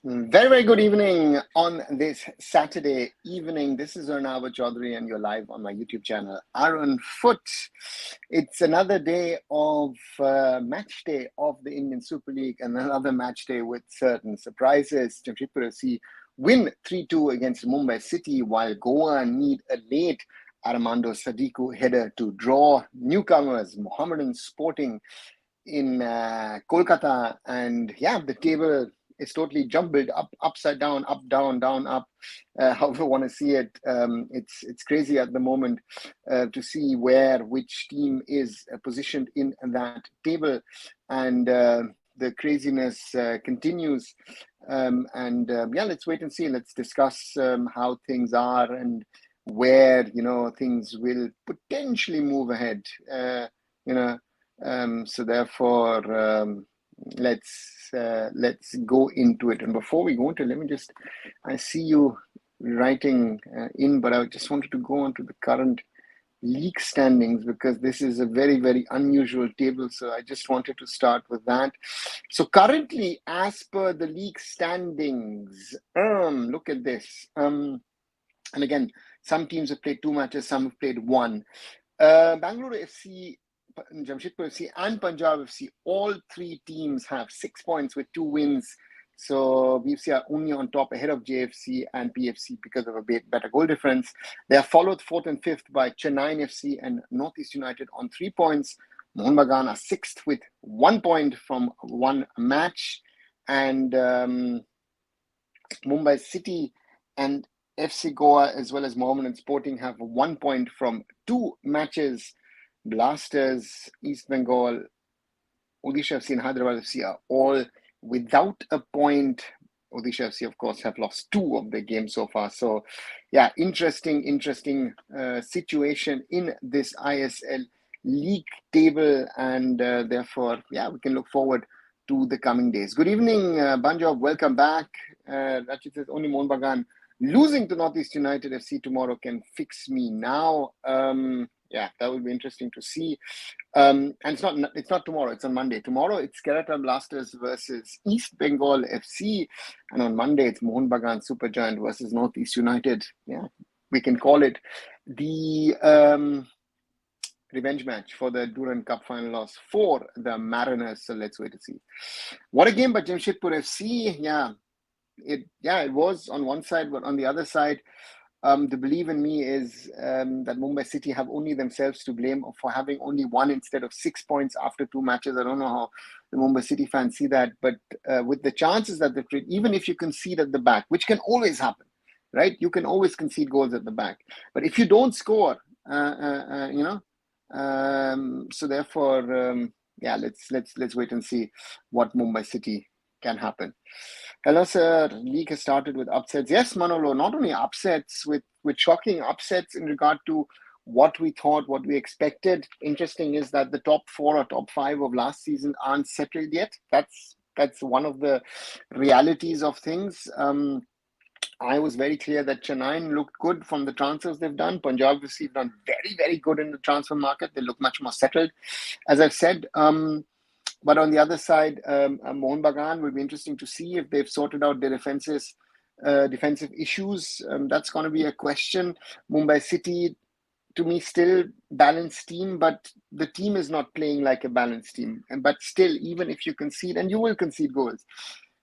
Very, very good evening on this Saturday evening. This is Arnav Chaudhary, and you're live on my YouTube channel, Arunfoot. It's another day of match day of the Indian Super League, and another match day with certain surprises. Jamshedpur FC win 3-2 against Mumbai City, while Goa need a late Armando Sadiku header to draw. Newcomers, Mohammedan Sporting in Kolkata, and yeah, the table is totally jumbled up, upside down, up, down, down, up. However you want to see it, it's crazy at the moment to see which team is positioned in that table, and the craziness continues. Yeah, let's wait and see. Let's discuss how things are and where things will potentially move ahead. So therefore, let's go into it. And before we go into it, I see you writing in, but I just wanted to go on to the current league standings because this is a very, very unusual table. So I just wanted to start with that. So currently, as per the league standings, look at this. And again, some teams have played 2 matches, some have played 1. Bangalore FC, Jamshedpur FC and Punjab FC, all 3 teams have 6 points with 2 wins. So BFC are only on top ahead of JFC and PFC because of a better goal difference. They are followed 4th and 5th by Chennai FC and Northeast United on 3 points. Mohammedan are 6th with 1 point from 1 match. And Mumbai City and FC Goa as well as Mohammedan Sporting have 1 point from 2 matches. Blasters, East Bengal, Odisha FC and Hyderabad FC are all without a point. Odisha FC, of course, have lost 2 of their games so far. So, yeah, interesting situation in this ISL league table. And therefore, yeah, we can look forward to the coming days. Good evening, Banjob. Welcome back. Rachit says, only Mohammedan losing to Northeast United FC tomorrow can fix me now. Yeah, that will be interesting to see. And it's not tomorrow, it's on Monday. Tomorrow it's Kerala Blasters versus East Bengal FC. And on Monday it's Mohammedan Supergiant versus Northeast United. Yeah, we can call it the revenge match for the Durand Cup final loss for the Mariners. So let's wait to see. What a game by Jamshedpur FC. Yeah, it was on one side, but on the other side, the belief in me is that Mumbai City have only themselves to blame for having only 1 instead of 6 points after 2 matches. I don't know how the Mumbai City fans see that, but with the chances that they've created, even if you concede at the back, which can always happen, right? You can always concede goals at the back, but if you don't score, so therefore, yeah, let's wait and see what Mumbai City can happen. Hello, sir. League has started with upsets. Yes, Manolo, not only upsets, with shocking upsets in regard to what we thought, what we expected. Interesting is that the top 4 or top 5 of last season aren't settled yet. That's one of the realities of things. I was very clear that Chennai looked good from the transfers they've done. Punjab FC have done very, very good in the transfer market. They look much more settled, as I've said. But on the other side, Mohammedan will be interesting to see if they've sorted out their defensive issues. That's going to be a question. Mumbai City, to me, still balanced team, but the team is not playing like a balanced team. But still, even if you concede, and you will concede goals,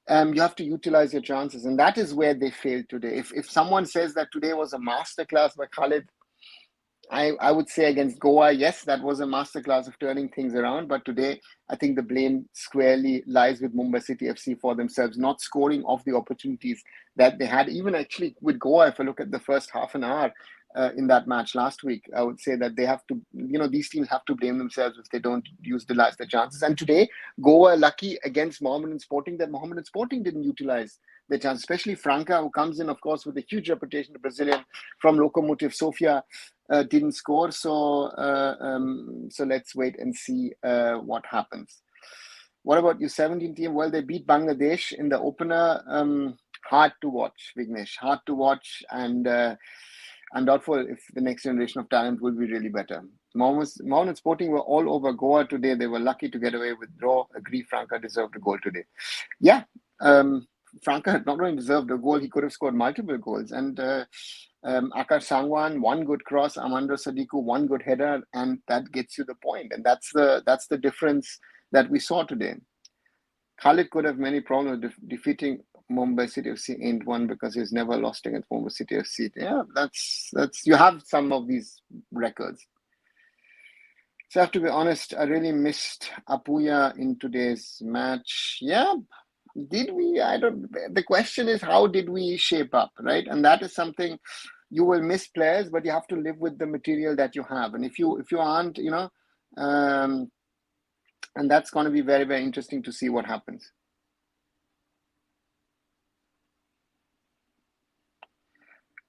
you have to utilize your chances. And that is where they failed today. If someone says that today was a masterclass by Khalid, I would say against Goa, yes, that was a masterclass of turning things around. But today, I think the blame squarely lies with Mumbai City FC for themselves, not scoring off the opportunities that they had. Even actually with Goa, if I look at the first half an hour in that match last week, I would say that they have to, these teams have to blame themselves if they don't utilize the chances. And today, Goa lucky against Mohammedan Sporting that Mohammedan Sporting didn't utilize the chance, especially Franca, who comes in, of course, with a huge reputation, the Brazilian from Lokomotiv Sofia. Didn't score, so let's wait and see what happens. What about you, 17 team? Well, they beat Bangladesh in the opener. Hard to watch, Vignesh. Hard to watch, and I'm doubtful if the next generation of talent will be really better. Mohammedan Sporting were all over Goa today. They were lucky to get away with draw. Agree, Franca deserved a goal today. Yeah, Franca had not only deserved a goal, he could have scored multiple goals. And Akash Sangwan, one good cross, Amandro Sadiku, one good header, and that gets you the point. And that's the difference that we saw today. Khalid could have many problems defeating Mumbai City FC ain't one because he's never lost against Mumbai City FC. Yeah, that's you have some of these records. So I have to be honest, I really missed Apuya in today's match. Yeah, did we? The question is, how did we shape up, right? And that is something you will miss players, but you have to live with the material that you have. And if you aren't, and that's going to be very, very interesting to see what happens.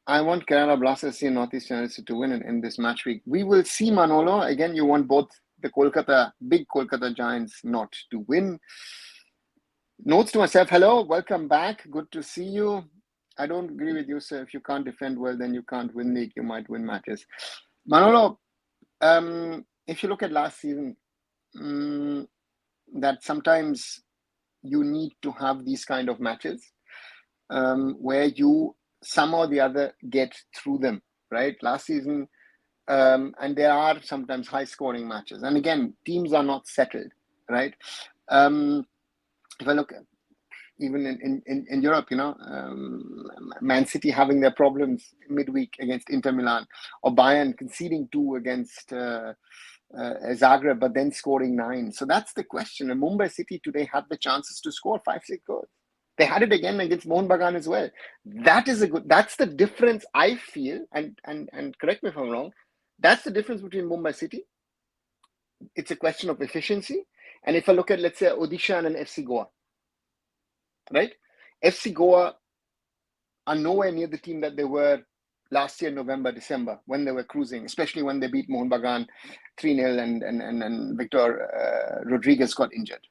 I want Kerala Blasters and Northeast United to win in this match week. We will see, Manolo. Again, you want both the big Kolkata Giants not to win. Notes to myself, hello, welcome back. Good to see you. I don't agree with you, sir. If you can't defend well, then you can't win league. You might win matches. Manolo, if you look at last season, that sometimes you need to have these kind of matches where you somehow or the other get through them, right? Last season, and there are sometimes high-scoring matches. And again, teams are not settled, right? If I look at even in Europe, Man City having their problems midweek against Inter Milan, or Bayern conceding 2 against Zagreb, but then scoring 9. So that's the question. And Mumbai City today had the chances to score 5-6 goals. They had it again against Mohammedan as well. That's the difference I feel, and correct me if I'm wrong, that's the difference between Mumbai City. It's a question of efficiency. And if I look at, let's say, Odisha and FC Goa, right? FC Goa are nowhere near the team that they were last year, November, December, when they were cruising, especially when they beat Mohun Bagan 3-0 and Victor Rodriguez got injured.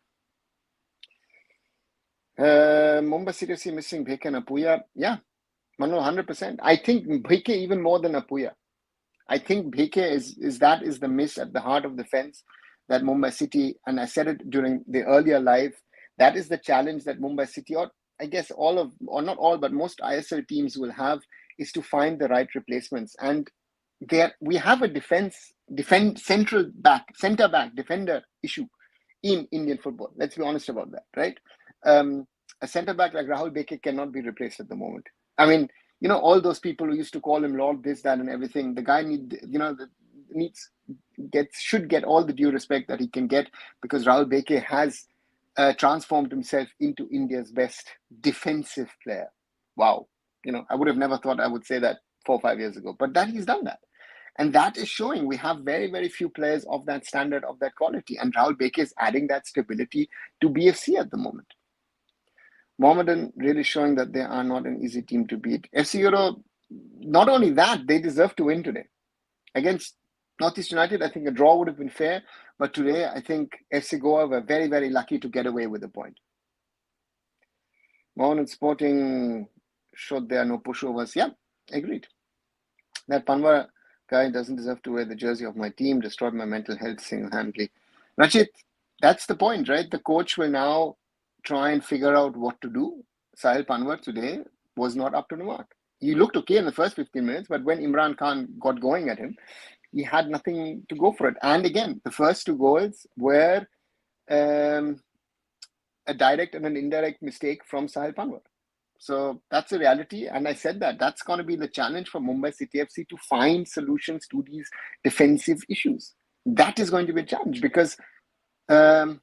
Mumbai City FC missing Bheke and Apuya. Yeah, Manu, 100%. I think Bheke even more than Apuya. I think Bheke is the miss at the heart of the fence that Mumbai City, and I said it during the earlier live, that is the challenge that Mumbai City, or I guess not all, but most ISL teams will have, is to find the right replacements. And we have a centre back defender issue in Indian football. Let's be honest about that, right? A centre back like Rahul Beke cannot be replaced at the moment. I mean, all those people who used to call him Lord this, that, and everything. The guy should get all the due respect that he can get, because Rahul Beke has transformed himself into India's best defensive player. Wow. I would have never thought I would say that 4 or 5 years ago, but he's done that. And that is showing we have very, very few players of that standard, of that quality. And Rahul Beke is adding that stability to BFC at the moment. Mohammedan really showing that they are not an easy team to beat. FC Euro, not only that, they deserve to win today. Against Northeast United, I think a draw would have been fair. But today, I think FC Goa were very, very lucky to get away with a point. Mohammedan Sporting showed there are no pushovers. Yeah, agreed. That Panwar guy doesn't deserve to wear the jersey of my team, destroyed my mental health single-handedly. Rachit, that's the point, right? The coach will now try and figure out what to do. Sahil Panwar today was not up to the mark. He looked okay in the first 15 minutes, but when Imran Khan got going at him, he had nothing to go for it. And again, the first 2 goals were a direct and an indirect mistake from Sahil Panwar. So that's a reality. And I said that's going to be the challenge for Mumbai City FC, to find solutions to these defensive issues. That is going to be a challenge, because Valpuya,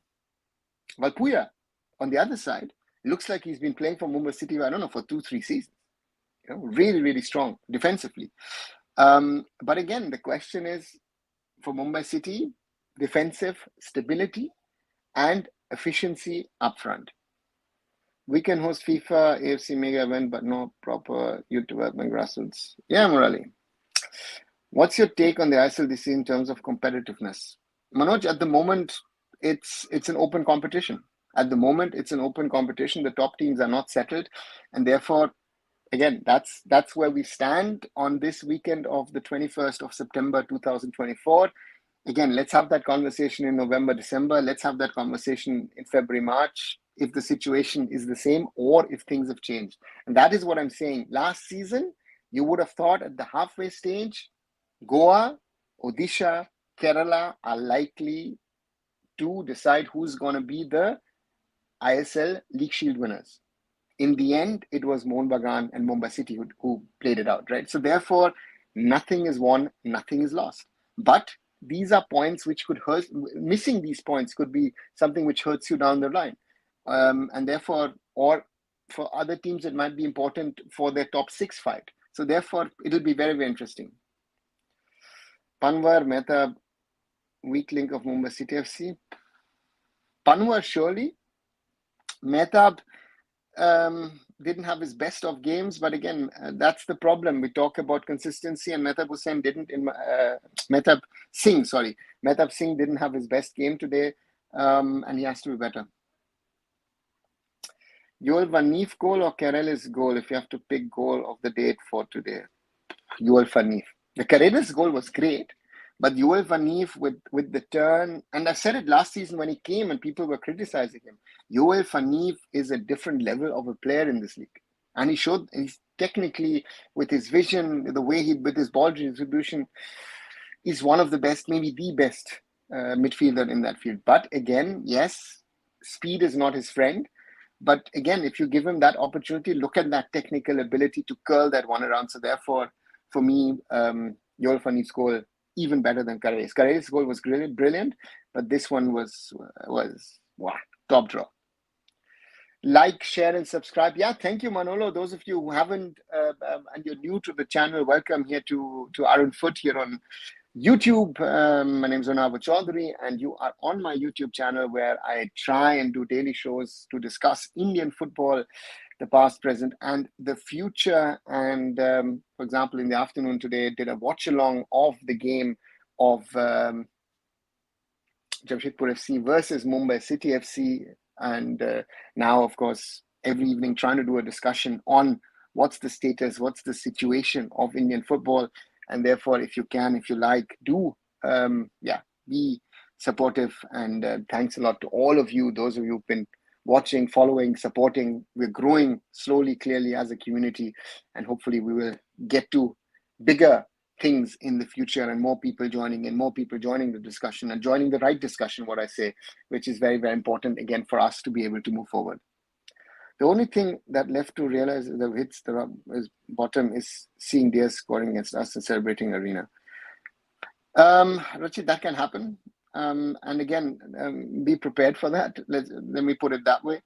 on the other side, looks like he's been playing for Mumbai City, I don't know, for 2-3 seasons. Really, really strong defensively. But again, the question is, for Mumbai City, defensive stability and efficiency up front. We can host FIFA, AFC mega event, but no proper youth development grassroots. Yeah, Murali. What's your take on the ISL this season in terms of competitiveness? Manoj, at the moment, it's an open competition. The top teams are not settled. And therefore, again, that's where we stand on this weekend of the 21st of September 2024. Again, let's have that conversation in November, December. Let's have that conversation in February, March. if the situation is the same or if things have changed. And that is what I'm saying. Last season, you would have thought at the halfway stage, Goa, Odisha, Kerala are likely to decide who's going to be the ISL League Shield winners. In the end, it was Mohun Bagan and Mumbai City who played it out, right? So therefore, nothing is won, nothing is lost. But these are points which could hurt. Missing these points could be something which hurts you down the line. And therefore, or for other teams, it might be important for their top 6 fight. So therefore, it'll be very, very interesting. Panwar, Mehta, weak link of Mumbai City FC. Panwar, surely. Mehta didn't have his best of games, but again, that's the problem. We talk about consistency, and Mehtab Hussain didn't. Mehtab Singh didn't have his best game today, and he has to be better. Yoel Vanif goal or Karel's goal? If you have to pick goal of the day for today, Yoel Vanif. The Karel's goal was great, but Yoel Vanif with the turn, and I said it last season when he came and people were criticizing him. Yoel Vanif is a different level of a player in this league. And he's technically, with his vision, the way with his ball distribution, is one of the best, maybe the best midfielder in that field. But again, yes, speed is not his friend. But again, if you give him that opportunity, look at that technical ability to curl that one around. So therefore, for me, Yoel Vanif's goal, even better than Karel's. Karel's goal was brilliant, but this one was wow, top draw. Like, share, and subscribe. Yeah, thank you, Manolo. Those of you who haven't and you're new to the channel, welcome here to Arunfoot here on YouTube. My name is Onava Chaudhary, and you are on my YouTube channel where I try and do daily shows to discuss Indian football, the past, present, and the future. And for example, in the afternoon today, did a watch along of the game of Jamshedpur FC versus Mumbai City FC. And now, of course, every evening trying to do a discussion on what's the status, what's the situation of Indian football. And therefore, if you can, if you like, do, be supportive. And thanks a lot to all of you, those of you who've been watching, following, supporting. We're growing slowly, clearly as a community. And hopefully we will get to bigger things in the future and more people joining the discussion and joining the right discussion, what I say, which is very, very important, again, for us to be able to move forward. The only thing that left to realize that hits the bottom is seeing Diaz scoring against us and celebrating Arena. Rachit, that can happen. And again, be prepared for that. Let me put it that way.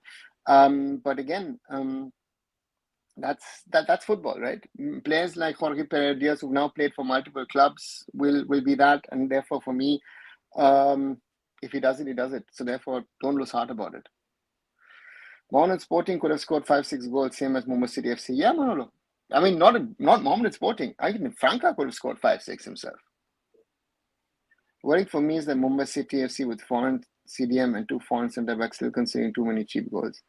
But again, that's football, right? Players like Jorge Pereira Diaz, who've now played for multiple clubs, will be that. And therefore, for me, if he does it, he does it. So therefore, don't lose heart about it. Mohammedan Sporting could have scored 5-6 goals, same as Mumbai City FC. Yeah, Manolo. I mean, not Mohammedan Sporting. I think Franca could have scored 5-6 himself. Worrying for me is that Mumbai City FC with foreign CDM and 2 foreign centre backs still conceding too many cheap goals.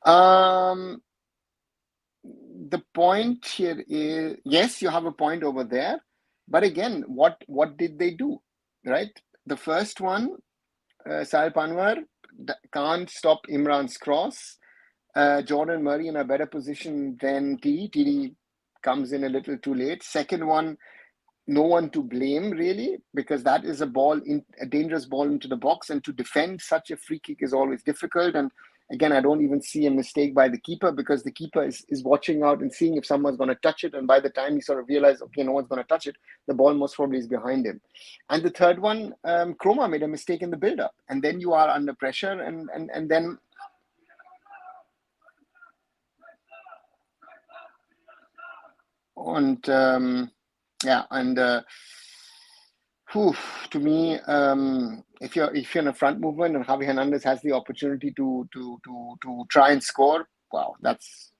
The point here is, yes, you have a point over there, but again, what did they do, right? The first one, Sahil Panwar can't stop Imran's cross. Jordan Murray in a better position than TD. TD comes in a little too late. Second one, no one to blame really, because that is a dangerous ball into the box, and to defend such a free kick is always difficult. And again, I don't even see a mistake by the keeper, because the keeper is watching out and seeing if someone's going to touch it. And by the time he sort of realizes, okay, no one's going to touch it, the ball most probably is behind him. And the third one, Chroma made a mistake in the build-up. And then you are under pressure. And then... to me, if you're in a front movement and Javi Hernandez has the opportunity to try and score, wow, that's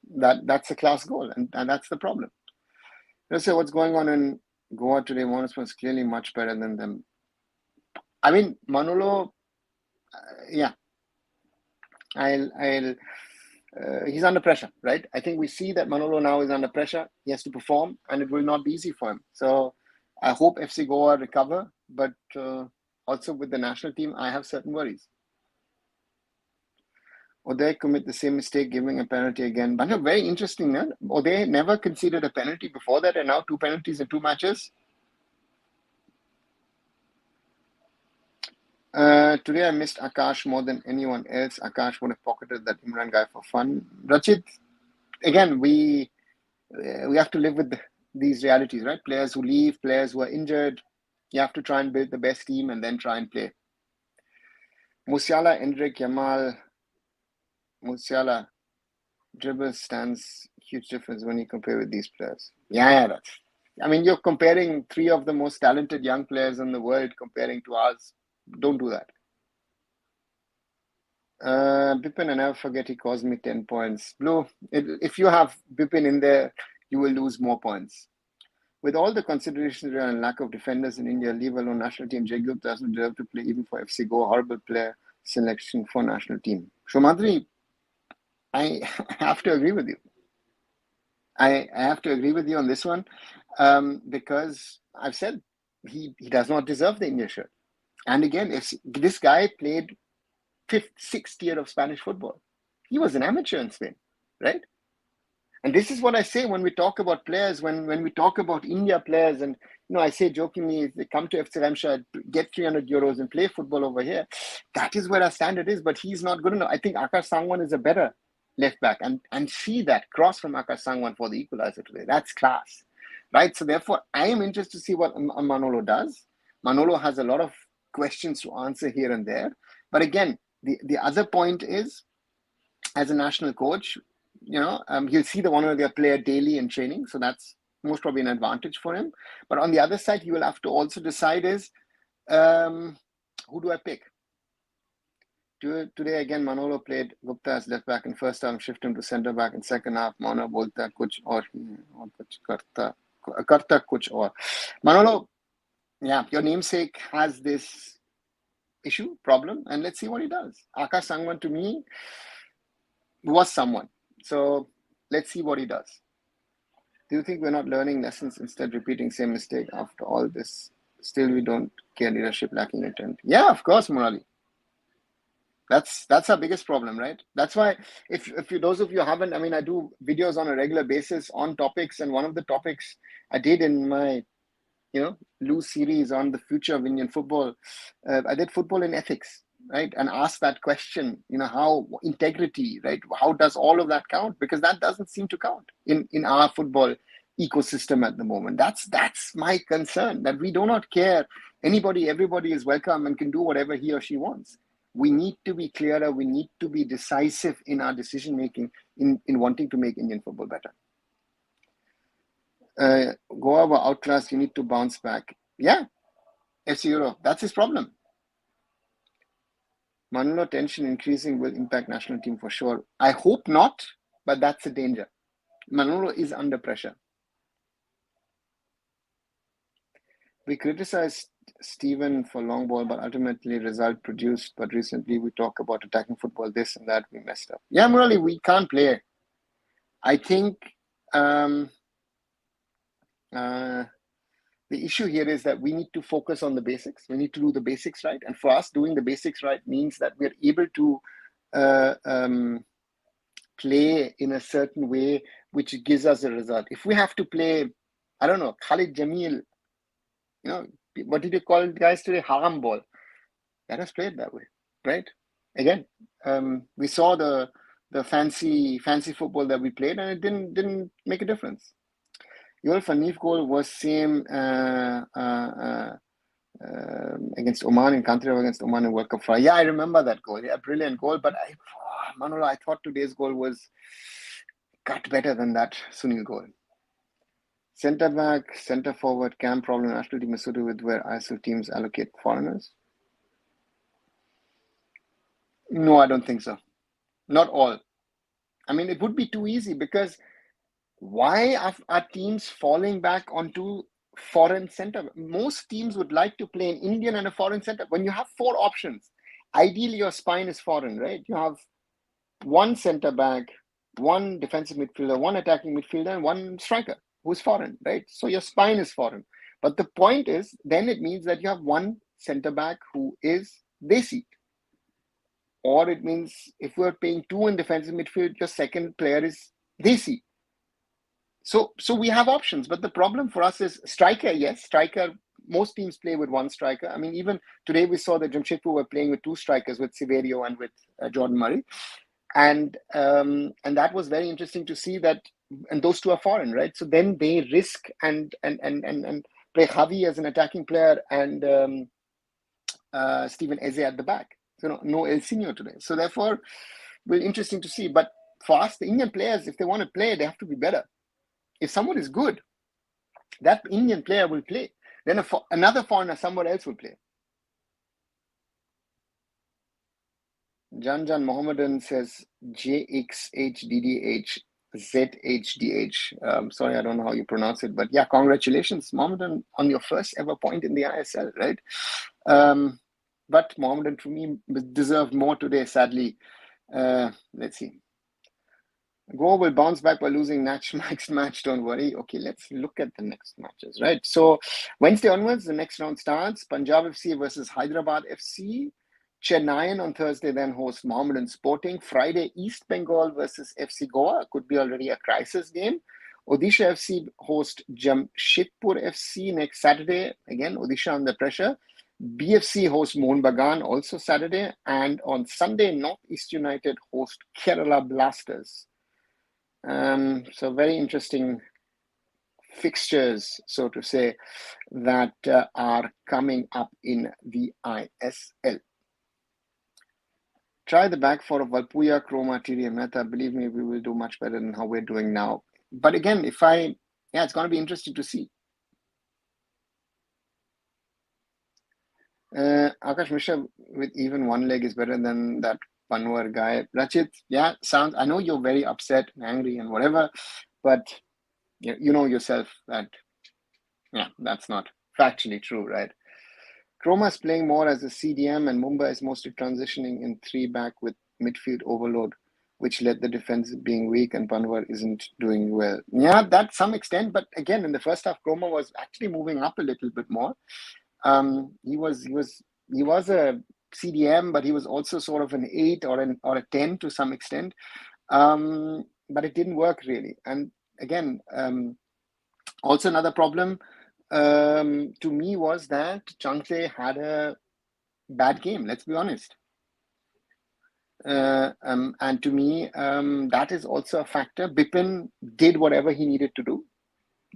a class goal, and that's the problem. Let's say what's going on in Goa today. Mohammedan was clearly much better than them. I mean, Manolo, he's under pressure, right? I think we see that Manolo now is under pressure. He has to perform, and it will not be easy for him. So I hope FC Goa recover, but also with the national team, I have certain worries. Uday commit the same mistake, giving a penalty again. But very interesting, no? Uday never conceded a penalty before that, and now 2 penalties in 2 matches. Today I missed Akash more than anyone else. Akash would have pocketed that Imran guy for fun. Rachit, again, we have to live with these realities, right? Players who leave, players who are injured. You have to try and build the best team and then try and play. Musiala, Endrick, Yamal, Musiala, dribble stands huge difference when you compare with these players. Yeah, that's. I mean, you're comparing 3 of the most talented young players in the world comparing to ours. Don't do that. Bipin, I never forget he caused me 10 points. Blue, if you have Bipin in there, you will lose more points. With all the considerations around lack of defenders in India, leave alone national team, Jacob doesn't deserve to play even for FC Goa. Horrible player selection for national team. Shomadri, I have to agree with you. I have to agree with you on this one because I've said he does not deserve the India shirt. And again, if this guy played 5th, 6th year of Spanish football, he was an amateur in Spain, right? And this is what I say when we talk about players, when we talk about India players, and I say jokingly, if they come to FC Ramshad, get 300 euros and play football over here, that is where our standard is, but he's not good enough. I think Akash Sangwan is a better left back, and see that cross from Akash Sangwan for the equalizer today. That's class, right? So therefore, I am interested to see what Manolo does. Manolo has a lot of questions to answer here and there. But again, the other point is, as a national coach, he'll see the one or the other player daily in training. So that's most probably an advantage for him. But on the other side, you will have to also decide is, who do I pick? Today, again, Manolo played Gupta as left back in first half, shift him to centre back in second half. Mano bolta kuch aur kuch karta kuch aur. Manolo, yeah, your namesake has this problem, and let's see what he does. Akash Sangwan, to me, was someone. So let's see what he does. Do you think we're not learning lessons, instead repeating same mistake after all this? Still, we don't care, leadership lacking intent. Yeah, of course, Murali. That's our biggest problem, right? That's why, if those of you haven't, I mean, I do videos on a regular basis on topics, and one of the topics I did in my, loose series on the future of Indian football, I did football in ethics, right? And asked that question, how integrity, right? How does all of that count? Because that doesn't seem to count in our football ecosystem at the moment. That's my concern, that we do not care. Everybody is welcome and can do whatever he or she wants. We need to be clearer. We need to be decisive in our decision making in wanting to make Indian football better. Goa were outclassed. You need to bounce back. Yeah, FC Euro. That's his problem. Manolo tension increasing will impact national team for sure. I hope not, but that's a danger. Manolo is under pressure. We criticized Steven for long ball, but ultimately result produced. But recently we talk about attacking football, this and that, we messed up. Yeah, Murali, we can't play. I think the issue here is that we need to focus on the basics. We need to do the basics right. And for us, doing the basics right means that we're able to play in a certain way, which gives us a result. If we have to play, I don't know, Khalid Jamil, what did you call it, guys, today? Haram ball. Let us play it that way, right? Again, we saw the fancy football that we played, and it didn't make a difference. Your Fanif goal was same against Oman in country against Oman in World Cup. Yeah, I remember that goal. Yeah, brilliant goal. But Manolo, I thought today's goal was cut better than that Sunil goal. Centre back, centre forward, camp problem, national team is suited with where ISL teams allocate foreigners? No, I don't think so. Not all. I mean, it would be too easy, because why are teams falling back onto foreign centre? Most teams would like to play an Indian and a foreign centre. When you have 4 options, ideally your spine is foreign, right? You have 1 centre back, 1 defensive midfielder, 1 attacking midfielder, and 1 striker who's foreign, right? So your spine is foreign. But the point is, then it means that you have 1 centre back who is Desi. or it means if we're playing two in defensive midfield, your second player is Desi. So we have options, but the problem for us is striker. Yes, striker. Most teams play with one striker. I mean, even today we saw that Jamshedpur were playing with two strikers, with Severio and with Jordan Murray, and that was very interesting to see that. And those two are foreign, right? So then they risk and play Javi as an attacking player and Stephen Eze at the back. So no El Sino today. So therefore, will interesting to see. But for us, the Indian players, if they want to play, they have to be better. If someone is good, that Indian player will play. Then another foreigner somewhere else will play. Jan Mohammedan says JXHDDH ZHDH. Sorry, I don't know how you pronounce it, but yeah, congratulations, Mohammedan, on your first ever point in the ISL, right? But Mohammedan, to me, deserved more today, sadly. Let's see. Goa will bounce back by losing next match, don't worry. Okay, let's look at the next matches, right? So Wednesday onwards, the next round starts. Punjab FC versus Hyderabad FC. Chennai on Thursday then hosts Mohammedan Sporting. Friday, East Bengal versus FC Goa. Could be already a crisis game. Odisha FC host Jamshedpur FC next Saturday. Again, Odisha under pressure. BFC host Mohammedan also Saturday. And on Sunday, Northeast United host Kerala Blasters. So very interesting fixtures, so to say, that are coming up in the ISL. Try the back four of Valpuya, Kroma, Tiri, and Mehta. Believe me, we will do much better than how we're doing now. But again, it's going to be interesting to see. Akash Mishra with even one leg is better than that Panwar guy. Rachit, yeah, I know you're very upset and angry and whatever, but you know yourself that, that's not factually true, right? Kroma is playing more as a CDM and Mumbai is mostly transitioning in three back with midfield overload, which led the defense being weak and Panwar isn't doing well. Yeah, that some extent, but again, in the first half, Kroma was actually moving up a little bit more. He was a CDM, but he was also sort of an 8 or a 10 to some extent. But it didn't work really. And again, also another problem to me was that Changte had a bad game. Let's be honest. And to me, that is also a factor. Bipin did whatever he needed to do,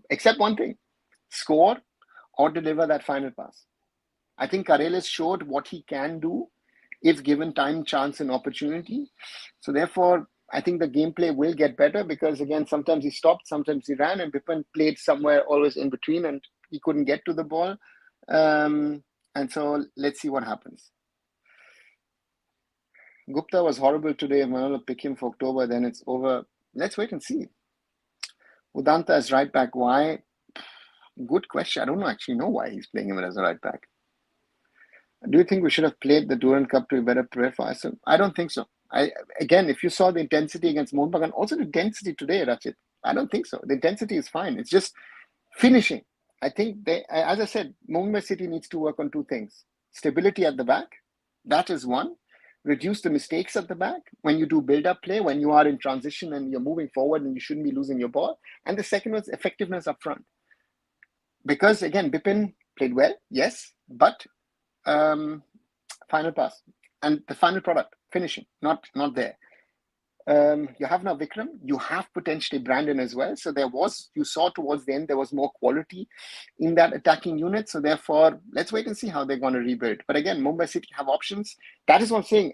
except one thing: score or deliver that final pass. I think Karelis showed what he can do if given time, chance, and opportunity. So therefore, I think the gameplay will get better because, again, sometimes he stopped, sometimes he ran, and Bipin played somewhere always in between, and he couldn't get to the ball. And so let's see what happens. Gupta was horrible today. Manolo pick him for October, then it's over. Let's wait and see. Udanta is right back. Why? Good question. I don't actually know why he's playing him as a right back. Do you think we should have played the Durand Cup to be better prepared for us? I don't think so. Again, if you saw the intensity against Mohammedan, also the intensity today, Rachit, I don't think so. The intensity is fine. It's just finishing. I think as I said, Mumbai City needs to work on two things. Stability at the back. That is one. Reduce the mistakes at the back when you do build-up play, when you are in transition and you're moving forward and you shouldn't be losing your ball. And the second was effectiveness up front. Because, again, Bipin played well, yes, but final pass and the final product, finishing, not there. You have now Vikram, you have potentially Brandon as well. So you saw towards the end, there was more quality in that attacking unit. So therefore, let's wait and see how they're going to rebuild. But again, Mumbai City have options. That is what I'm saying.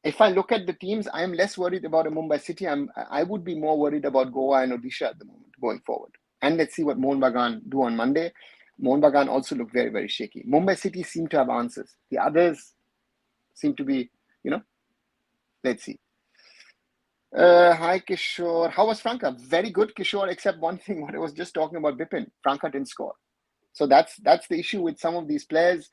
If I look at the teams, I am less worried about a Mumbai City. I would be more worried about Goa and Odisha at the moment going forward. And let's see what Mohammedan do on Monday. Mohammedan also looked very, very shaky. Mumbai City seem to have answers. The others seem to be, let's see. Hi, Kishore. How was Franca? Very good, Kishore, except one thing, what I was just talking about Bipin. Franca didn't score. So that's the issue with some of these players.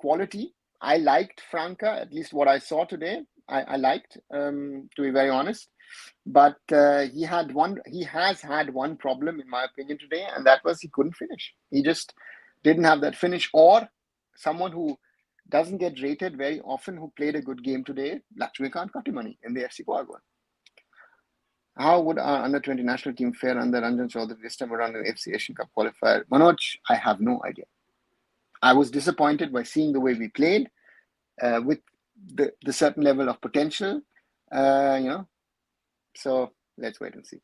Quality. I liked Franca, at least what I saw today. I liked, to be very honest. But he has had one problem, in my opinion, today, and that was he couldn't finish. He just didn't have that finish, or someone who doesn't get rated very often, who played a good game today, Lakshmikant Katimani in the FC Goa goal. How would our under-20 national team fare under Ranjan Chaudhary this time around in the FC Asian Cup qualifier? Manoj, I have no idea. I was disappointed by seeing the way we played with the certain level of potential, So let's wait and see.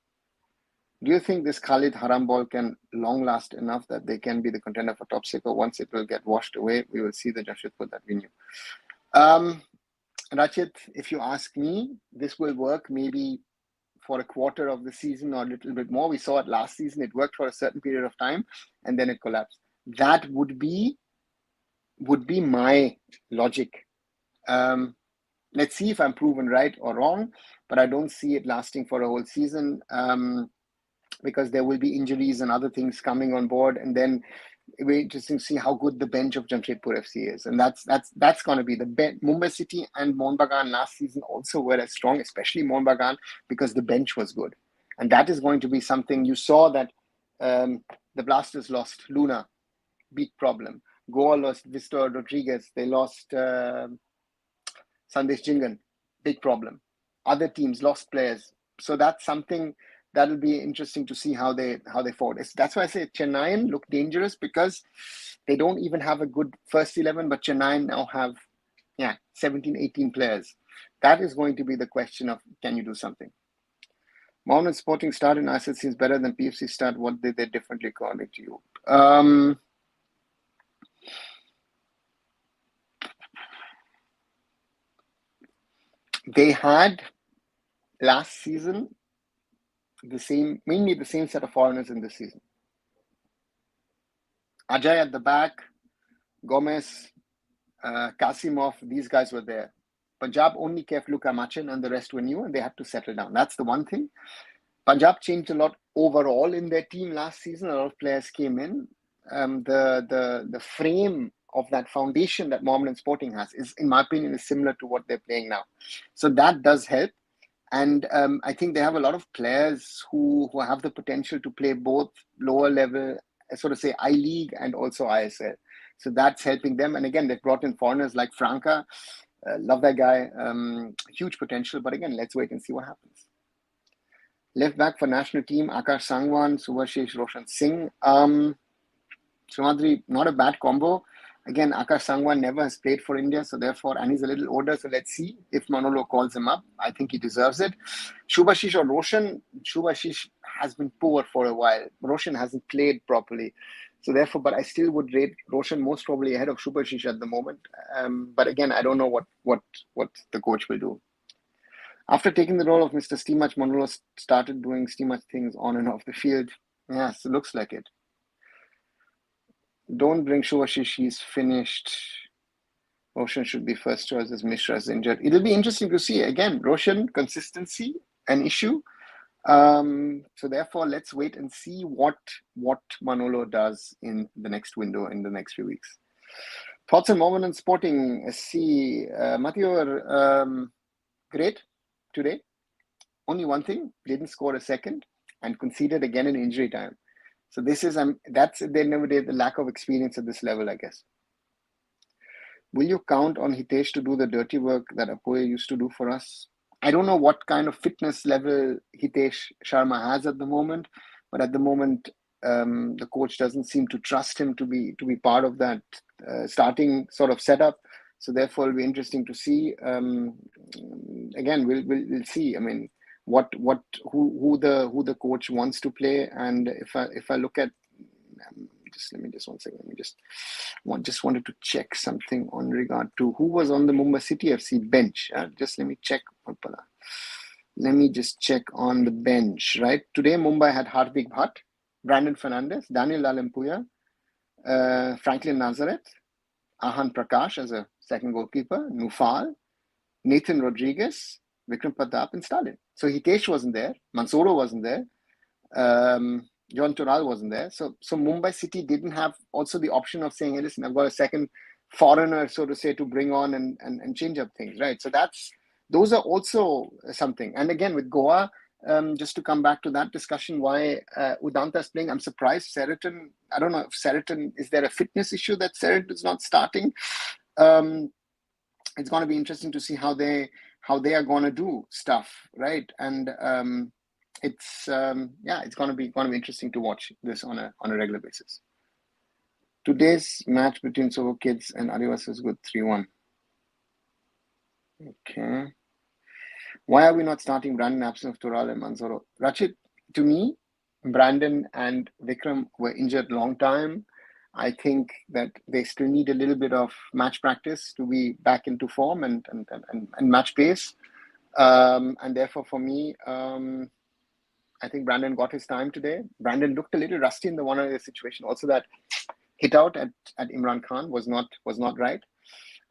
Do you think this Khalid Haram ball can long last enough that they can be the contender for top six, or once it will get washed away, we will see the Jamshedpur that we knew? Rachit, if you ask me, this will work maybe for a quarter of the season or a little bit more. We saw it last season. It worked for a certain period of time and then it collapsed. That would be my logic. Let's see if I'm proven right or wrong, but I don't see it lasting for a whole season because there will be injuries and other things coming on board, and then it'll be interesting to see how good the bench of Jamshedpur FC is, and that's going to be the Mumbai City and Mohun Bagan last season also were as strong, especially Mohun Bagan, because the bench was good, and that is going to be something. You saw that the Blasters lost Luna, big problem. Goa lost Victor Rodriguez. They lost Sandesh Jingan, big problem. Other teams lost players, so that's something that'll be interesting to see how they fought. That's why I say Chennai look dangerous, because they don't even have a good first 11, but Chennai now have 17, 18 players. That is going to be the question of, can you do something? Mohammedan Sporting start in ISL seems better than PFC start. What did they differently according to you? They had last season mainly the same set of foreigners in this season. Ajay at the back, Gomez, Kasimov, these guys were there. Punjab only kept Luka Machin and the rest were new, and they had to settle down. That's the one thing. Punjab changed a lot overall in their team last season. A lot of players came in. The frame of that foundation that Mohammedan Sporting has is, in my opinion, is similar to what they're playing now. So that does help. And I think they have a lot of players who have the potential to play both lower level, sort of say I-League and also ISL. So that's helping them. And again, they've brought in foreigners like Franca. Love that guy. Huge potential. But again, let's wait and see what happens. Left back for national team, Akash Sangwan, Subhashish, Roshan Singh. Sumadri, not a bad combo. Again, Akash Sangwan never has played for India, so therefore, and he's a little older, so let's see if Manolo calls him up. I think he deserves it. Subhashish or Roshan, Subhashish has been poor for a while. Roshan hasn't played properly. So therefore, but I still would rate Roshan most probably ahead of Subhashish at the moment. But again, I don't know what the coach will do. After taking the role of Mr. Steamach, Manolo started doing Steamach things on and off the field. Yes, it looks like it. Don't bring Subhashish, he's finished. Roshan should be first choice as Mishra is injured. It'll be interesting to see. Again, Roshan, consistency, an issue. So therefore, let's wait and see what Manolo does in the next window, in the next few weeks. Thoughts on Mohammedan Sporting SC? Matthew, great today. Only one thing, didn't score a second and conceded again in injury time. So this is, that's at the end of the day, the lack of experience at this level, I guess. Will you count on Hitesh to do the dirty work that Apoya used to do for us? I don't know what kind of fitness level Hitesh Sharma has at the moment, but at the moment, the coach doesn't seem to trust him to be part of that starting sort of setup. So therefore, it'll be interesting to see. Again, we'll see. I mean, who the coach wants to play, and if I look at let me just 1 second. Just wanted to check something on regard to who was on the Mumbai City FC bench. Just let me check. Let me just check on the bench. Right today, Mumbai had Hardik Bhatt, Brandon Fernandez, Daniel Lalempuya, Franklin Nazareth, Ahan Prakash as a second goalkeeper, Nufal, Nathan Rodriguez, Vikram Pratap, and Stalin. So Hitesh wasn't there, Mansouro wasn't there, John Toral wasn't there. So Mumbai City didn't have also the option of saying, hey, listen, I've got a second foreigner, so to say, to bring on and change up things, right? So those are also something. And again, with Goa, just to come back to that discussion, why Udanta is playing, I'm surprised Seriton, I don't know if Seriton, is there a fitness issue that Seriton is not starting? it's going to be interesting to see how they are going to do stuff, right? And it's going to be interesting to watch this on a regular basis. Today's match between Soho Kids and Adivas is good, 3-1. Okay. Why are we not starting Brandon absent of Tural and Manzoro? Rachit, to me, Brandon and Vikram were injured long time. I think that they still need a little bit of match practice to be back into form and match pace. And therefore, for me, I think Brandon got his time today. Brandon looked a little rusty in the one other situation. Also, that hit out at Imran Khan was not right.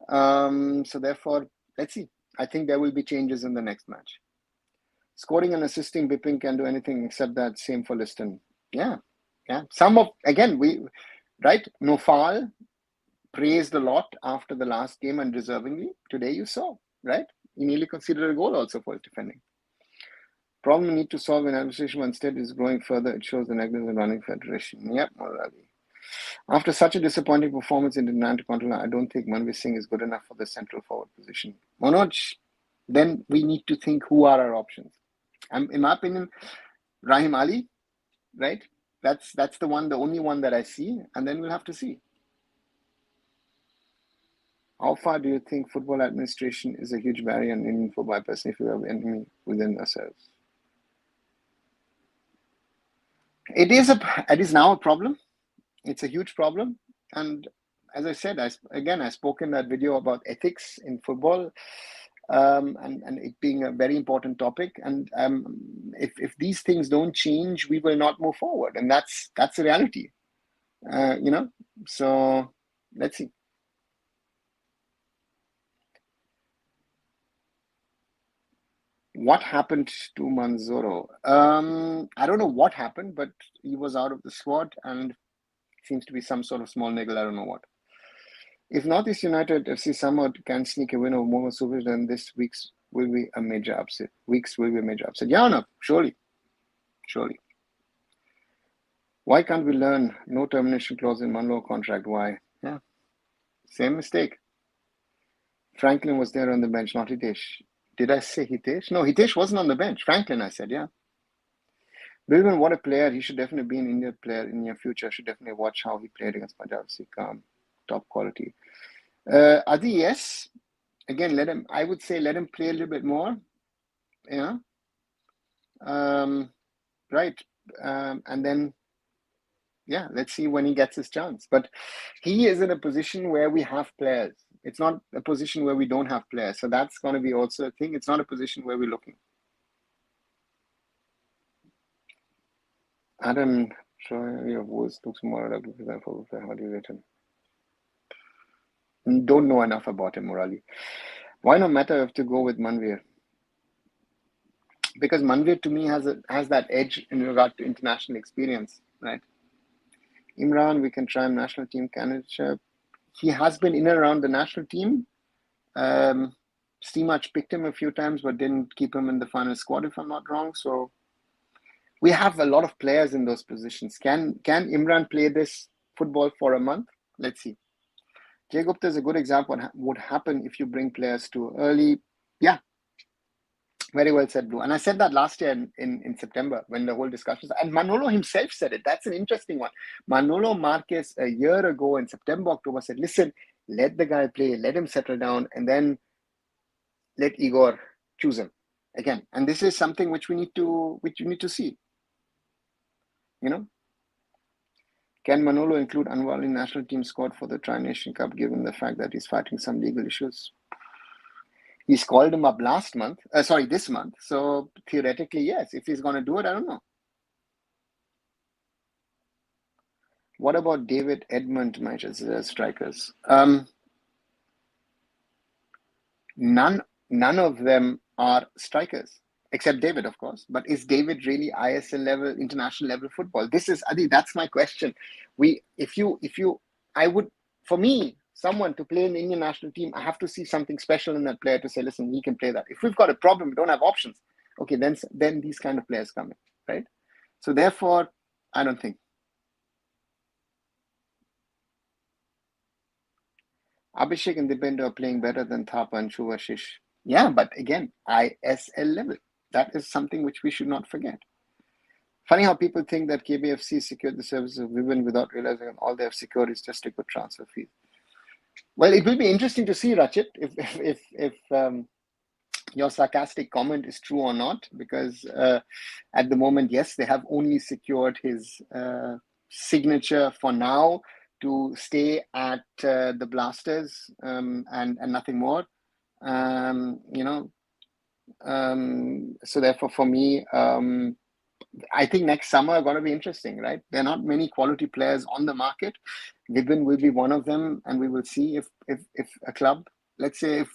So therefore, let's see. I think there will be changes in the next match. Scoring and assisting, Bipin can do anything except that. Same for Liston. Yeah. No foul, praised a lot after the last game and deservingly. Today you saw, right? He nearly conceded a goal also for his defending. Problem we need to solve in administration instead is growing further. It shows the negligence of running federation. Yep, already. After such a disappointing performance in the 90 control, I don't think Manvir Singh is good enough for the central forward position. Manoj, then we need to think who are our options. In my opinion, Rahim Ali, right? That's the only one that I see, and then we'll have to see. How far do you think football administration is a huge barrier in Indian football? Personally, if you have enemy within ourselves, it is now a problem. It's a huge problem, and as I said, I spoke in that video about ethics in football, and it being a very important topic. And if these things don't change, we will not move forward, and that's the reality. So let's see. What happened to Manzoro? I don't know what happened, but he was out of the squad, and seems to be some sort of small niggle. I don't know what. If Northeast United FC somehow can sneak a win over Mohammedan Super, then this week's will be a major upset. Yeah, no, surely. Why can't we learn no termination clause in Manlo contract? Why? Yeah, same mistake. Franklin was there on the bench, not Hitesh. Did I say Hitesh? No, Hitesh wasn't on the bench. Franklin, I said, yeah. Bilman, what a player. He should definitely be an Indian player in the future. I should definitely watch how he played against Punjab. Calm, top quality. Adi, yes. Again, I would say let him play a little bit more. Yeah. Right. And then, yeah, let's see when he gets his chance. But he is in a position where we have players. It's not a position where we don't have players. So that's going to be also a thing. It's not a position where we're looking. Adam, show your voice looks more ugly than for how do you rate him? Don't know enough about him, Murali. Why no matter if to go with Manvir? Because Manvir to me has that edge in regard to international experience, right? Imran, we can try him national team candidate. He has been in and around the national team. Steamach picked him a few times, but didn't keep him in the final squad, if I'm not wrong. So we have a lot of players in those positions. Can Imran play this football for a month? Let's see. Jay Gupta is a good example of what would happen if you bring players too early. Yeah, very well said, Blue. And I said that last year in September when the whole discussion was, and Manolo himself said it. That's an interesting one. Manolo Marquez a year ago in September, October said, listen, let the guy play, let him settle down, and then let Igor choose him again. And this is something which you need to see. Can Manolo include Anwar in national team squad for the Tri-Nation Cup, given the fact that he's fighting some legal issues? He's called him up this month. So theoretically, yes. If he's going to do it, I don't know. What about David Edmund matches as strikers? None of them are strikers, except David, of course. But is David really ISL level, international level football? That's my question. For me, someone to play in the Indian national team, I have to see something special in that player to say, listen, he can play that. If we've got a problem, we don't have options. Okay, then these kind of players come in, right? So therefore, I don't think. Abhishek and Dipender are playing better than Thapa and Shuvashish. Yeah, but again, ISL level. That is something which we should not forget. Funny how people think that KBFC secured the services of women without realizing all they have secured is just a good transfer fee. Well, it will be interesting to see, Rachit, if your sarcastic comment is true or not, because at the moment, yes, they have only secured his signature for now to stay at the Blasters and nothing more. So therefore, for me, I think next summer are going to be interesting, right? There are not many quality players on the market. Gibbon will be one of them, and we will see if a club, let's say, if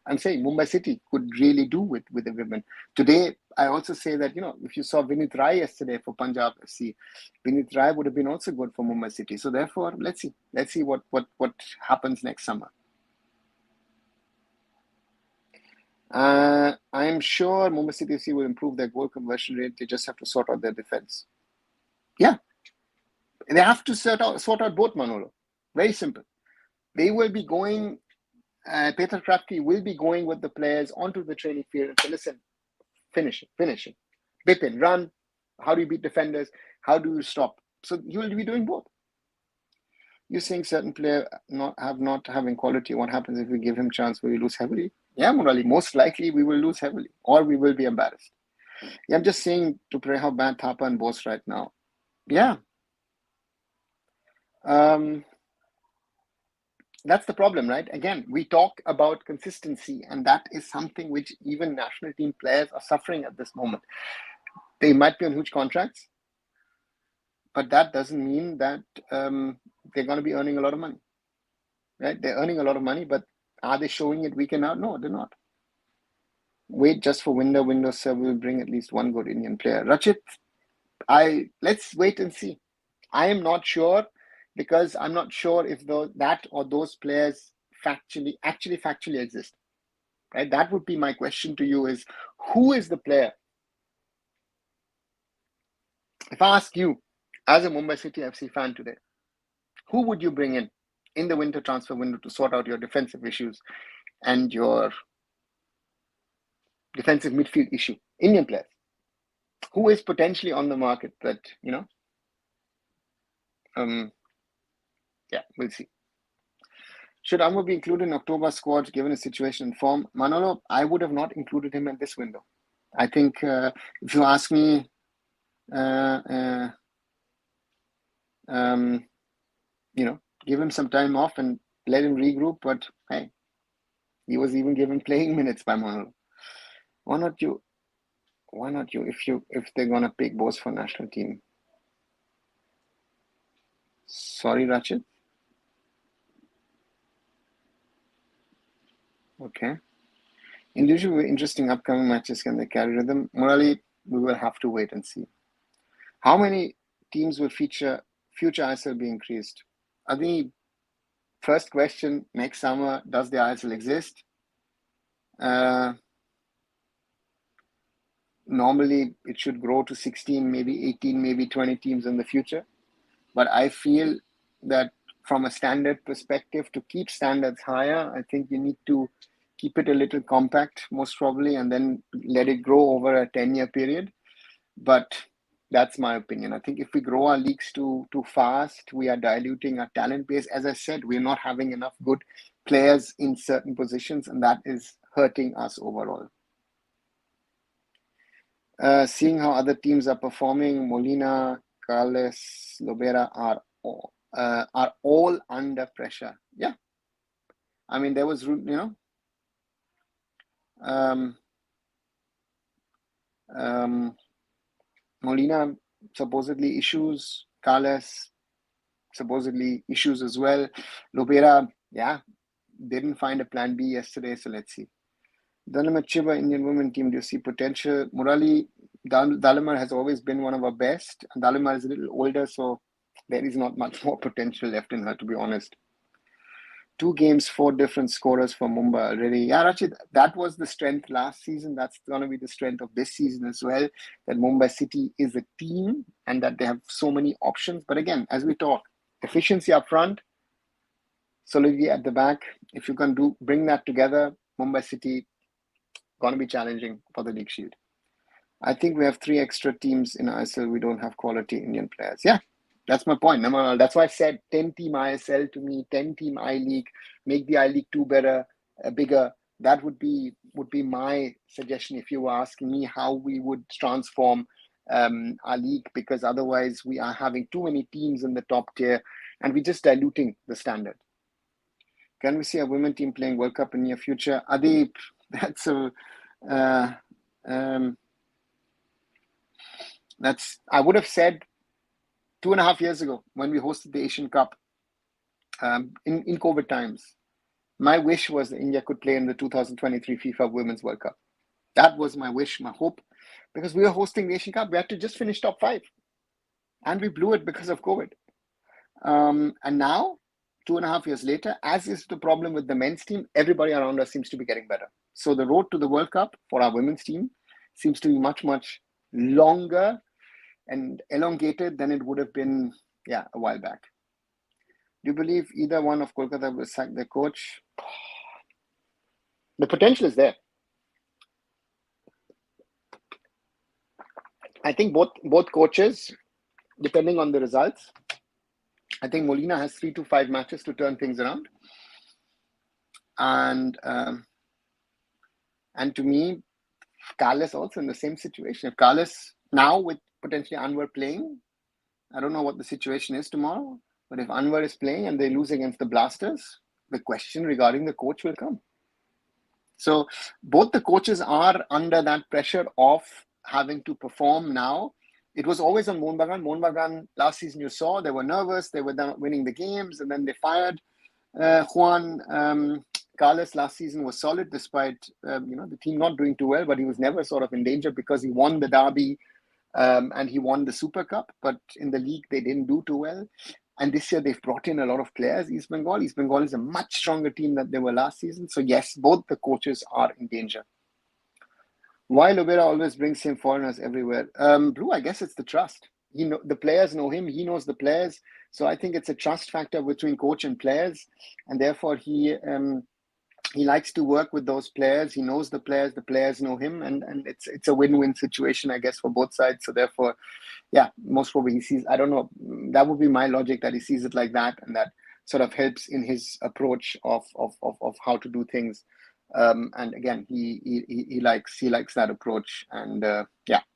I'm saying Mumbai City could really do with the women. Today, I also say that if you saw Vinit Rai yesterday for Punjab FC, Vinit Rai would have been also good for Mumbai City. So therefore, let's see what happens next summer. I'm sure Mumbai City FC will improve their goal conversion rate. They just have to sort out their defense. Yeah, they have to sort out both, Manolo. Very simple. They will be going. Peter Krafke will be going with the players onto the training field and say, "Listen, finish it, Bipin, run. How do you beat defenders? How do you stop?" So he will be doing both. You're saying certain player not having quality. What happens if we give him chance? Will we lose heavily? Yeah, Murali, most likely we will lose heavily, or we will be embarrassed. Yeah, I'm just saying to play how bad Thapa and Bose right now. Yeah. That's the problem, right? Again, we talk about consistency, and that is something which even national team players are suffering at this moment. They might be on huge contracts, but that doesn't mean that they're going to be earning a lot of money, right? They're earning a lot of money, but are they showing it week in out? No, they're not. Wait just for window, sir. Will bring at least one good Indian player. Rachit, let's wait and see. I am not sure, because I'm not sure if those players actually factually exist. Right? That would be my question to you: is who is the player? If I ask you, as a Mumbai City FC fan today, who would you bring in the winter transfer window to sort out your defensive issues and your defensive midfield issue? Indian players. Who is potentially on the market that, we'll see. Should Amar be included in October squad given his situation and form? Manolo, I would have not included him in this window. I think if you ask me, give him some time off and let him regroup. But hey, he was even given playing minutes by Manolo. Why not you? If they're gonna pick Bose for national team? Sorry, Rachit. Okay. Individual interesting upcoming matches, can they carry rhythm? Morally, we will have to wait and see. How many teams will future ISL be increased? I think first question next summer: does the ISL exist? Normally, it should grow to 16, maybe 18, maybe 20 teams in the future. But I feel that from a standard perspective, to keep standards higher, I think you need to keep it a little compact, most probably, and then let it grow over a 10-year period. But that's my opinion. I think if we grow our leagues too fast, we are diluting our talent base. As I said, we're not having enough good players in certain positions, and that is hurting us overall. Seeing how other teams are performing, Molina, Carles, Lobera are all under pressure. Yeah, I mean there was Molina supposedly issues, Carles supposedly issues as well. Lobera, didn't find a plan B yesterday, so let's see. Dalimar Chiba, Indian women team, do you see potential? Murali, Dalimar has always been one of our best. Dalimar is a little older, so there is not much more potential left in her, to be honest. 2 games, 4 different scorers for Mumbai already. Yeah, Rachid, that was the strength last season. That's going to be the strength of this season as well, that Mumbai City is a team and that they have so many options. But again, as we talk, efficiency up front, solidity at the back. If you can bring that together, Mumbai City going to be challenging for the League Shield. I think we have 3 extra teams in ISL. We don't have quality Indian players. Yeah, that's my point. That's why I said 10-team ISL to me, 10-team I-League, make the I-League 2 better, bigger. That would be my suggestion if you were asking me how we would transform our league, because otherwise we are having too many teams in the top tier and we're just diluting the standard. Can we see a women team playing World Cup in near future? Adi, that's a... I would have said 2.5 years ago when we hosted the Asian Cup in COVID times. My wish was that India could play in the 2023 FIFA Women's World Cup. That was my wish, my hope, because we were hosting the Asian Cup. We had to just finish top 5, and we blew it because of COVID. And now, 2.5 years later, as is the problem with the men's team, everybody around us seems to be getting better. So the road to the World Cup for our women's team seems to be much, much longer and elongated than it would have been, a while back. Do you believe either one of Kolkata will sack their coach? The potential is there. I think both coaches, depending on the results, I think Molina has 3 to 5 matches to turn things around. And to me, Carlos also in the same situation. If Carlos now with potentially Anwar playing, I don't know what the situation is tomorrow, but if Anwar is playing and they lose against the Blasters, the question regarding the coach will come. So both the coaches are under that pressure of having to perform now. It was always on Mohun Bagan. Mohun Bagan last season, you saw they were nervous, they were winning the games, and then they fired Juan. Carlos last season was solid despite the team not doing too well, but he was never sort of in danger because he won the derby and he won the Super Cup. But in the league, they didn't do too well. And this year, they've brought in a lot of players, East Bengal. East Bengal is a much stronger team than they were last season. So yes, both the coaches are in danger. Why Lobera always brings him foreigners everywhere? Blue, I guess it's the trust. The players know him. He knows the players. So I think it's a trust factor between coach and players. And therefore, he likes to work with those players. He knows the players know him. And it's a win-win situation, I guess, for both sides. So therefore, most probably he sees, I don't know, that would be my logic, that he sees it like that. And that sort of helps in his approach of how to do things. And again, he likes that approach, and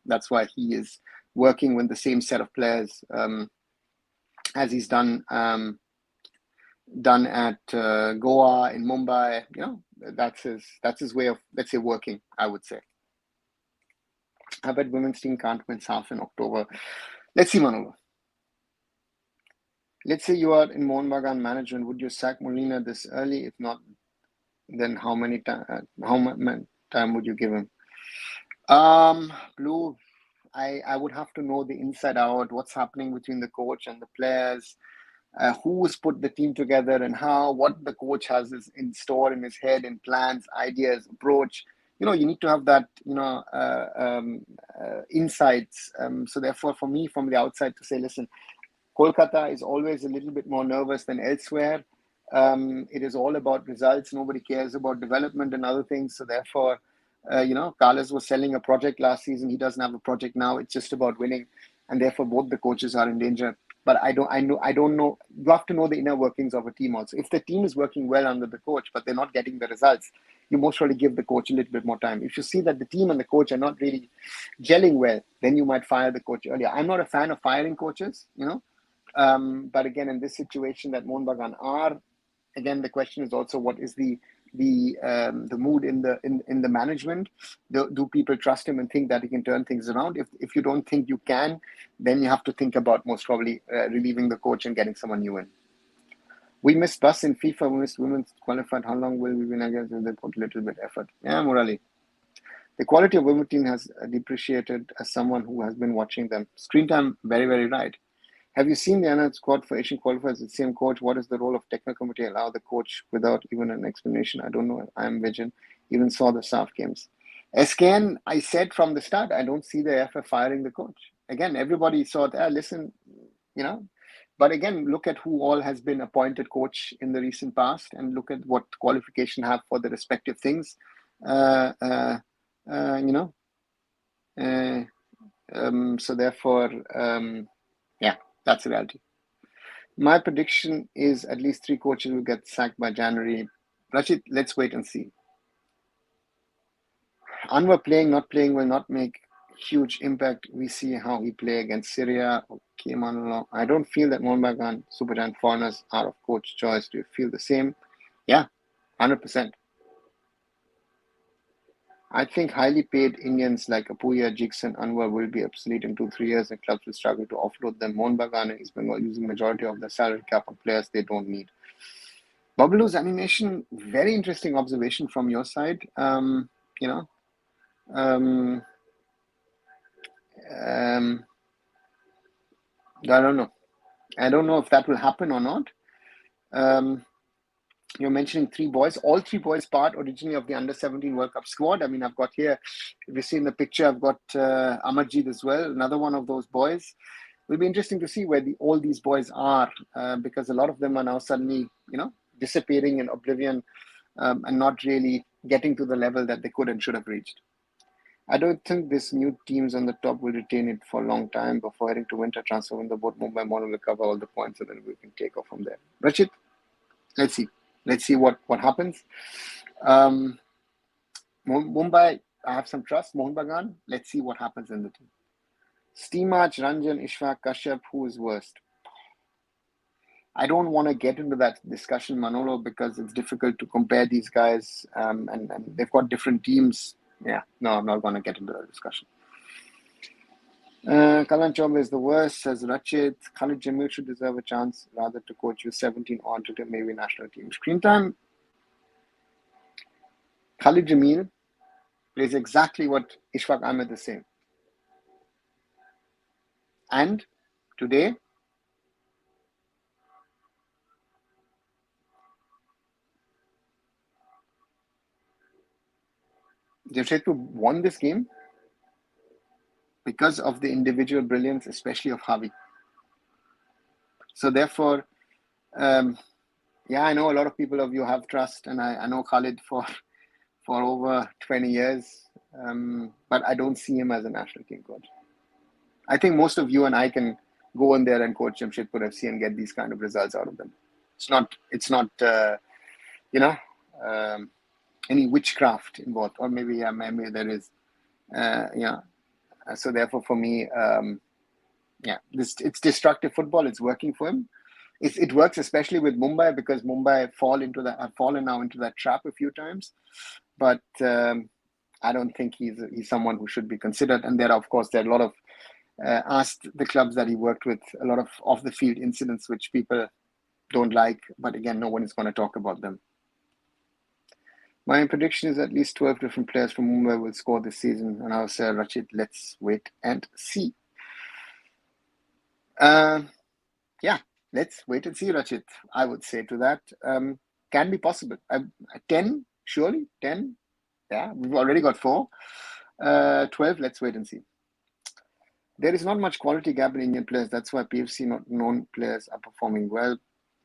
that's why he is working with the same set of players as he's done at Goa, in Mumbai. That's his way of, let's say, working, I would say. I bet women's team can't win South in October. Let's see, Manova. Let's say you are in Mohun Bagan management. Would you sack Molina this early? If not, then how much time would you give him? Blue, I would have to know the inside out, what's happening between the coach and the players, who's put the team together and what the coach has in store in his head, in plans, ideas, approach. You need to have that, insights. So therefore, for me, from the outside to say, listen, Kolkata is always a little bit more nervous than elsewhere. It is all about results. Nobody cares about development and other things. So therefore, Carlos was selling a project last season. He doesn't have a project now. It's just about winning. And therefore, both the coaches are in danger. But I don't know. You have to know the inner workings of a team also. If the team is working well under the coach, but they're not getting the results, you most probably give the coach a little bit more time. If you see that the team and the coach are not really gelling well, then you might fire the coach earlier. I'm not a fan of firing coaches, but again, in this situation that Mohun Bagan are, again, the question is also what is the mood in the management? Do people trust him and think that he can turn things around? If you don't think you can, then you have to think about most probably relieving the coach and getting someone new in. We missed bus in FIFA. We missed women's qualified. How long will we win against? They put a little bit effort. Yeah, Murali. The quality of women's team has depreciated as someone who has been watching them. Screen time, very, very right. Have you seen the NL squad for Asian qualifiers? The same coach. What is the role of technical committee? Allow the coach without even an explanation. I don't know. I am Vision. Even saw the SAF games. SKN, I said from the start, I don't see the AIFF firing the coach. Again, everybody thought, listen, But again, look at who all has been appointed coach in the recent past, and look at what qualification have for the respective things. So therefore, yeah, that's the reality. My prediction is at least 3 coaches will get sacked by January. Rashid, let's wait and see. Anwar playing, not playing will not make huge impact. We see how he play against Syria. Okay, Manolo. I don't feel that Mohammedan, Superjan foreigners are of coach choice. Do you feel the same? Yeah, 100%. I think highly paid Indians like Apuya, Jigs and Anwar will be obsolete in 2-3 years, and clubs will struggle to offload them. Mohammedan and East Bengal using majority of the salary cap on players they don't need. Babalu's animation, very interesting observation from your side. I don't know. I don't know if that will happen or not. You're mentioning 3 boys. All 3 boys part originally of the Under-17 World Cup squad. I mean, I've got here, if you see in the picture, I've got Amarjeet as well, another one of those boys. It'll be interesting to see where all these boys are, because a lot of them are now suddenly, disappearing in oblivion, and not really getting to the level that they could and should have reached. I don't think this new teams on the top will retain it for a long time before heading to winter transfer when the both Mumbai model will cover all the points, and then we can take off from there. Rachit, let's see. Let's see what happens. Mumbai, I have some trust. Mohun Bagan, let's see what happens in the team. Steemach, Ranjan, Ishfaq, Kashyap, who is worst? I don't want to get into that discussion, Manolo, because it's difficult to compare these guys, and they've got different teams. Yeah, no, I'm not going to get into that discussion. Kalan Chombe is the worst, says Rachit. Khalid Jamil should deserve a chance rather to coach U17 on to maybe national team. Screen time. Khalid Jamil plays exactly what Ishfaq Ahmed is saying. And today, Jamshedpur won this game because of the individual brilliance, especially of Javi. So therefore, I know a lot of people of you have trust, and I know Khalid for over 20 years, but I don't see him as a national team coach. I think most of you and I can go in there and coach Jamshedpur FC and get these kind of results out of them. It's not any witchcraft involved, or maybe there is. So therefore, for me, it's destructive football. It's working for him. It works especially with Mumbai, because Mumbai have fallen now into that trap a few times. But I don't think he's someone who should be considered. And there are a lot of asked the clubs that he worked with, a lot of off-the-field incidents which people don't like. But again, no one is going to talk about them. My prediction is at least 12 different players from Mumbai will score this season. And I'll say, Rachit, let's wait and see. Let's wait and see, Rachit. I would say to that. Can be possible. 10, surely. 10. Yeah, we've already got 4. 12, let's wait and see. There is not much quality gap in Indian players. That's why PFC not known players are performing well.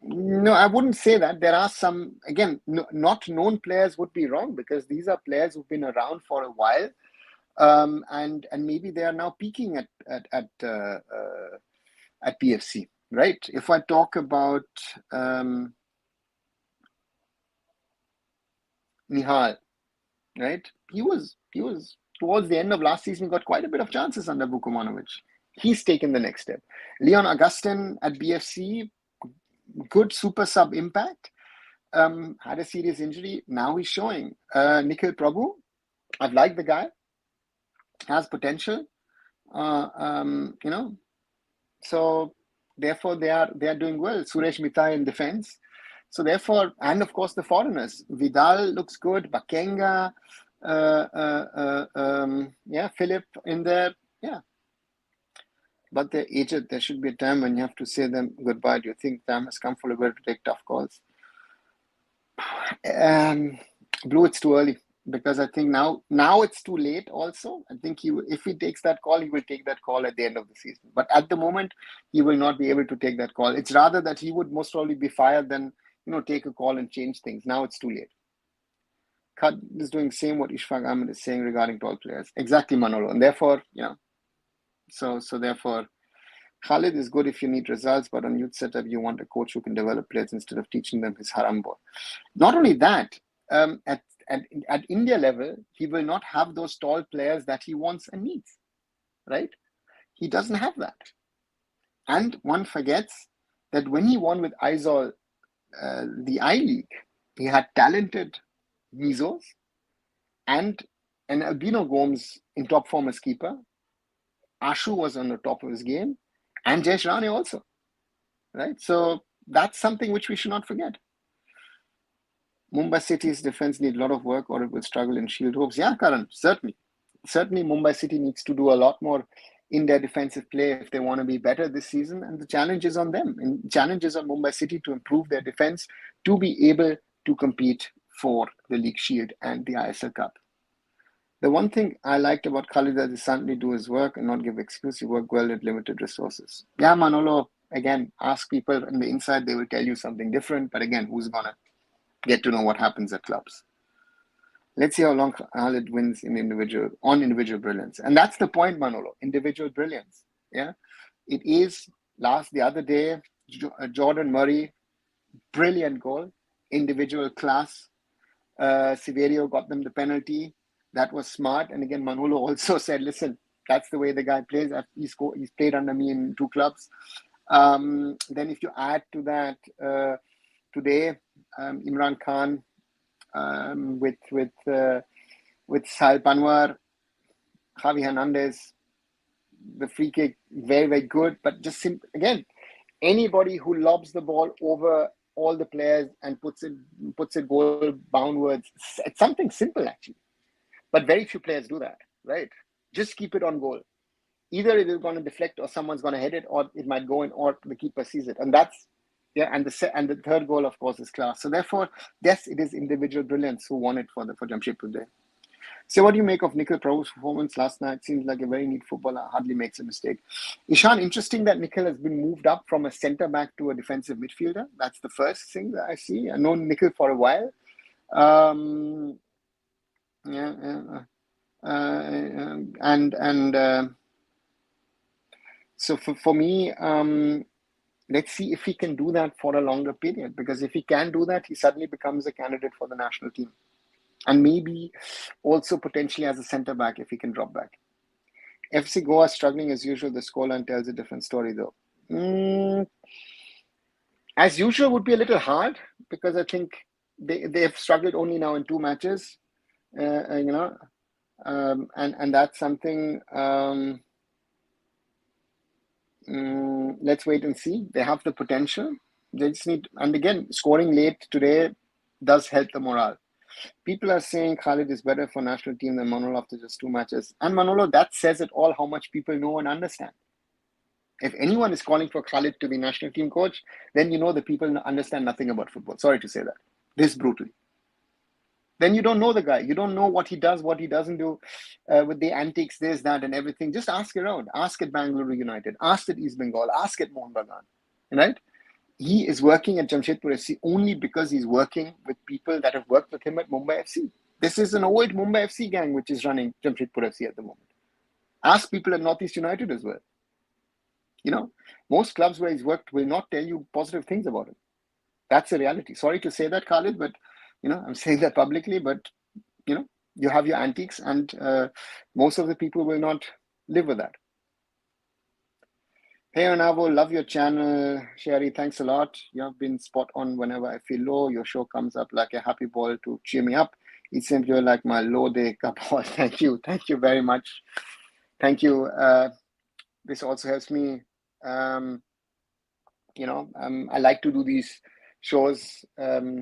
No, I wouldn't say that. There are some, again, not known players would be wrong, because these are players who've been around for a while, and maybe they are now peaking at PFC, right? If I talk about Nihal, right? He was towards the end of last season, got quite a bit of chances under Vukomanovic. He's taken the next step. Leon Augustin at BFC, good super sub impact. Had a serious injury. Now he's showing. Nikhil Prabhu, I've liked the guy. Has potential. So therefore they are doing well. Suresh Mitai in defense. So therefore, and of course the foreigners. Vidal looks good. Bakenga. Philip in there. Yeah. But they're aged. There should be a time when you have to say them goodbye. Do you think time has come for a to take tough calls? Blue, it's too early. because I think now it's too late also. I think if he takes that call, he will take that call at the end of the season. But at the moment, he will not be able to take that call. It's rather that he would most probably be fired than, take a call and change things. Now it's too late. Khalid is doing same what Ishfaq Ahmed is saying regarding tall players. Exactly, Manolo. And therefore, so therefore, Khalid is good if you need results, but on youth setup, you want a coach who can develop players instead of teaching them his haram ball. Not only that, at India level, he will not have those tall players that he wants and needs, right? He doesn't have that. And one forgets that when he won with Aizawl the I-League, he had talented Mizos and an Albino Gomes in top form as keeper. Ashu was on the top of his game, and Jayesh Rane also, right? So that's something which we should not forget. Mumbai City's defense need a lot of work or it will struggle in Shield hopes. Yeah, Karan, certainly. Certainly Mumbai City needs to do a lot more in their defensive play if they want to be better this season. And the challenge is on them. And the challenge is on Mumbai City to improve their defense to be able to compete for the League Shield and the ISL Cup. The one thing I liked about Khalid is he certainly do his work and not give excuse. He work well with limited resources. Yeah, Manolo, again, ask people on the inside, they will tell you something different. But again, who's going to get to know what happens at clubs? Let's see how long Khalid wins in individual brilliance. And that's the point, Manolo, individual brilliance. Yeah, it is the other day, Jordan Murray, brilliant goal, individual class. Severio got them the penalty. That was smart. And again, Manolo also said, listen, that's the way the guy plays. He's played under me in 2 clubs. Then if you add to that, today, Imran Khan with Sahil Panwar, Javi Hernandez, the free kick, very, very good. But just again, anybody who lobs the ball over all the players and puts it goal boundwards, it's something simple actually. But very few players do that, right? Just keep it on goal. Either it is going to deflect or someone's going to hit it, or it might go in, or the keeper sees it. And that's, and the third goal, of course, is class. So therefore, yes, it is individual brilliance who won it for Jamshedpur today. So what do you make of Nikhil Prabhu's performance last night? Seems like a very neat footballer, hardly makes a mistake. Ishan, interesting that Nikhil has been moved up from a centre-back to a defensive midfielder. That's the first thing that I see. I've known Nikhil for a while. So for me, let's see if he can do that for a longer period, because if he can do that, he suddenly becomes a candidate for the national team. And maybe also potentially as a centre-back if he can drop back. FC Goa struggling as usual. The scoreline tells a different story though. As usual would be a little hard, because I think they have struggled only now in 2 matches, and that's something. Let's wait and see. They have the potential. They just need, and again, scoring late today does help the morale. People are saying Khalid is better for national team than Manolo after just 2 matches. And Manolo, that says it all how much people know and understand. If anyone is calling for Khalid to be national team coach, then you know the people understand nothing about football. Sorry to say that. This brutally. Then you don't know the guy. You don't know what he does, what he doesn't do, with the antics, this, that, and everything. Just ask around. Ask at Bangalore United. Ask at East Bengal. Ask at Mohammedan. Right? He is working at Jamshedpur FC only because he's working with people that have worked with him at Mumbai FC. This is an old Mumbai FC gang which is running Jamshedpur FC at the moment. Ask people at Northeast United as well. Most clubs where he's worked will not tell you positive things about him. That's a reality. Sorry to say that, Khalid, but, I'm saying that publicly, but, you have your antiques, and most of the people will not live with that. Hey, Anavo, love your channel. Sherry, thanks a lot. You have been spot on whenever I feel low. Your show comes up like a happy ball to cheer me up. It seems you're like my low day cup ball. Thank you. Thank you very much. Thank you. This also helps me. I like to do these shows. I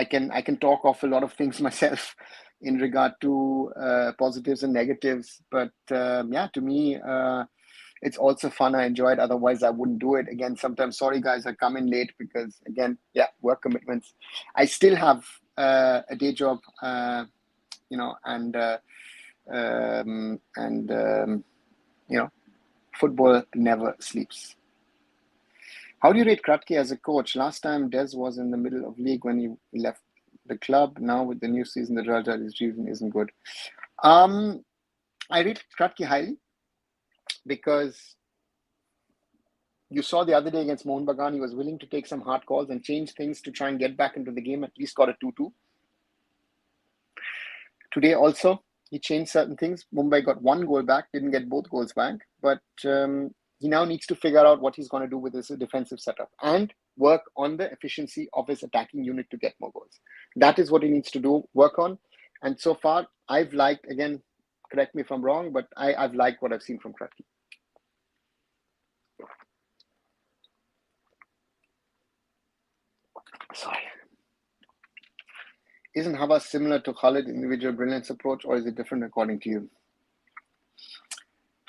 can talk off a lot of things myself in regard to positives and negatives, but to me, it's also fun. I enjoy it. Otherwise, I wouldn't do it. Again, sometimes, sorry guys, I come in late because, again, yeah, work commitments. I still have a day job, football never sleeps. How do you rate Kratky as a coach? Last time Des was in the middle of league when he left the club. Now with the new season, the result his season isn't good. I rate Kratky highly because you saw the other day against Mohammedan, he was willing to take some hard calls and change things to try and get back into the game. At least got a 2-2. Today also, he changed certain things. Mumbai got one goal back, didn't get both goals back. But he now needs to figure out what he's going to do with his defensive setup and work on the efficiency of his attacking unit to get more goals. That is what he needs to do, work on. And so far, I've liked, again, correct me if I'm wrong, but I've liked what I've seen from Kratky. Sorry. Isn't Habas similar to Khalid individual brilliance approach, or is it different according to you?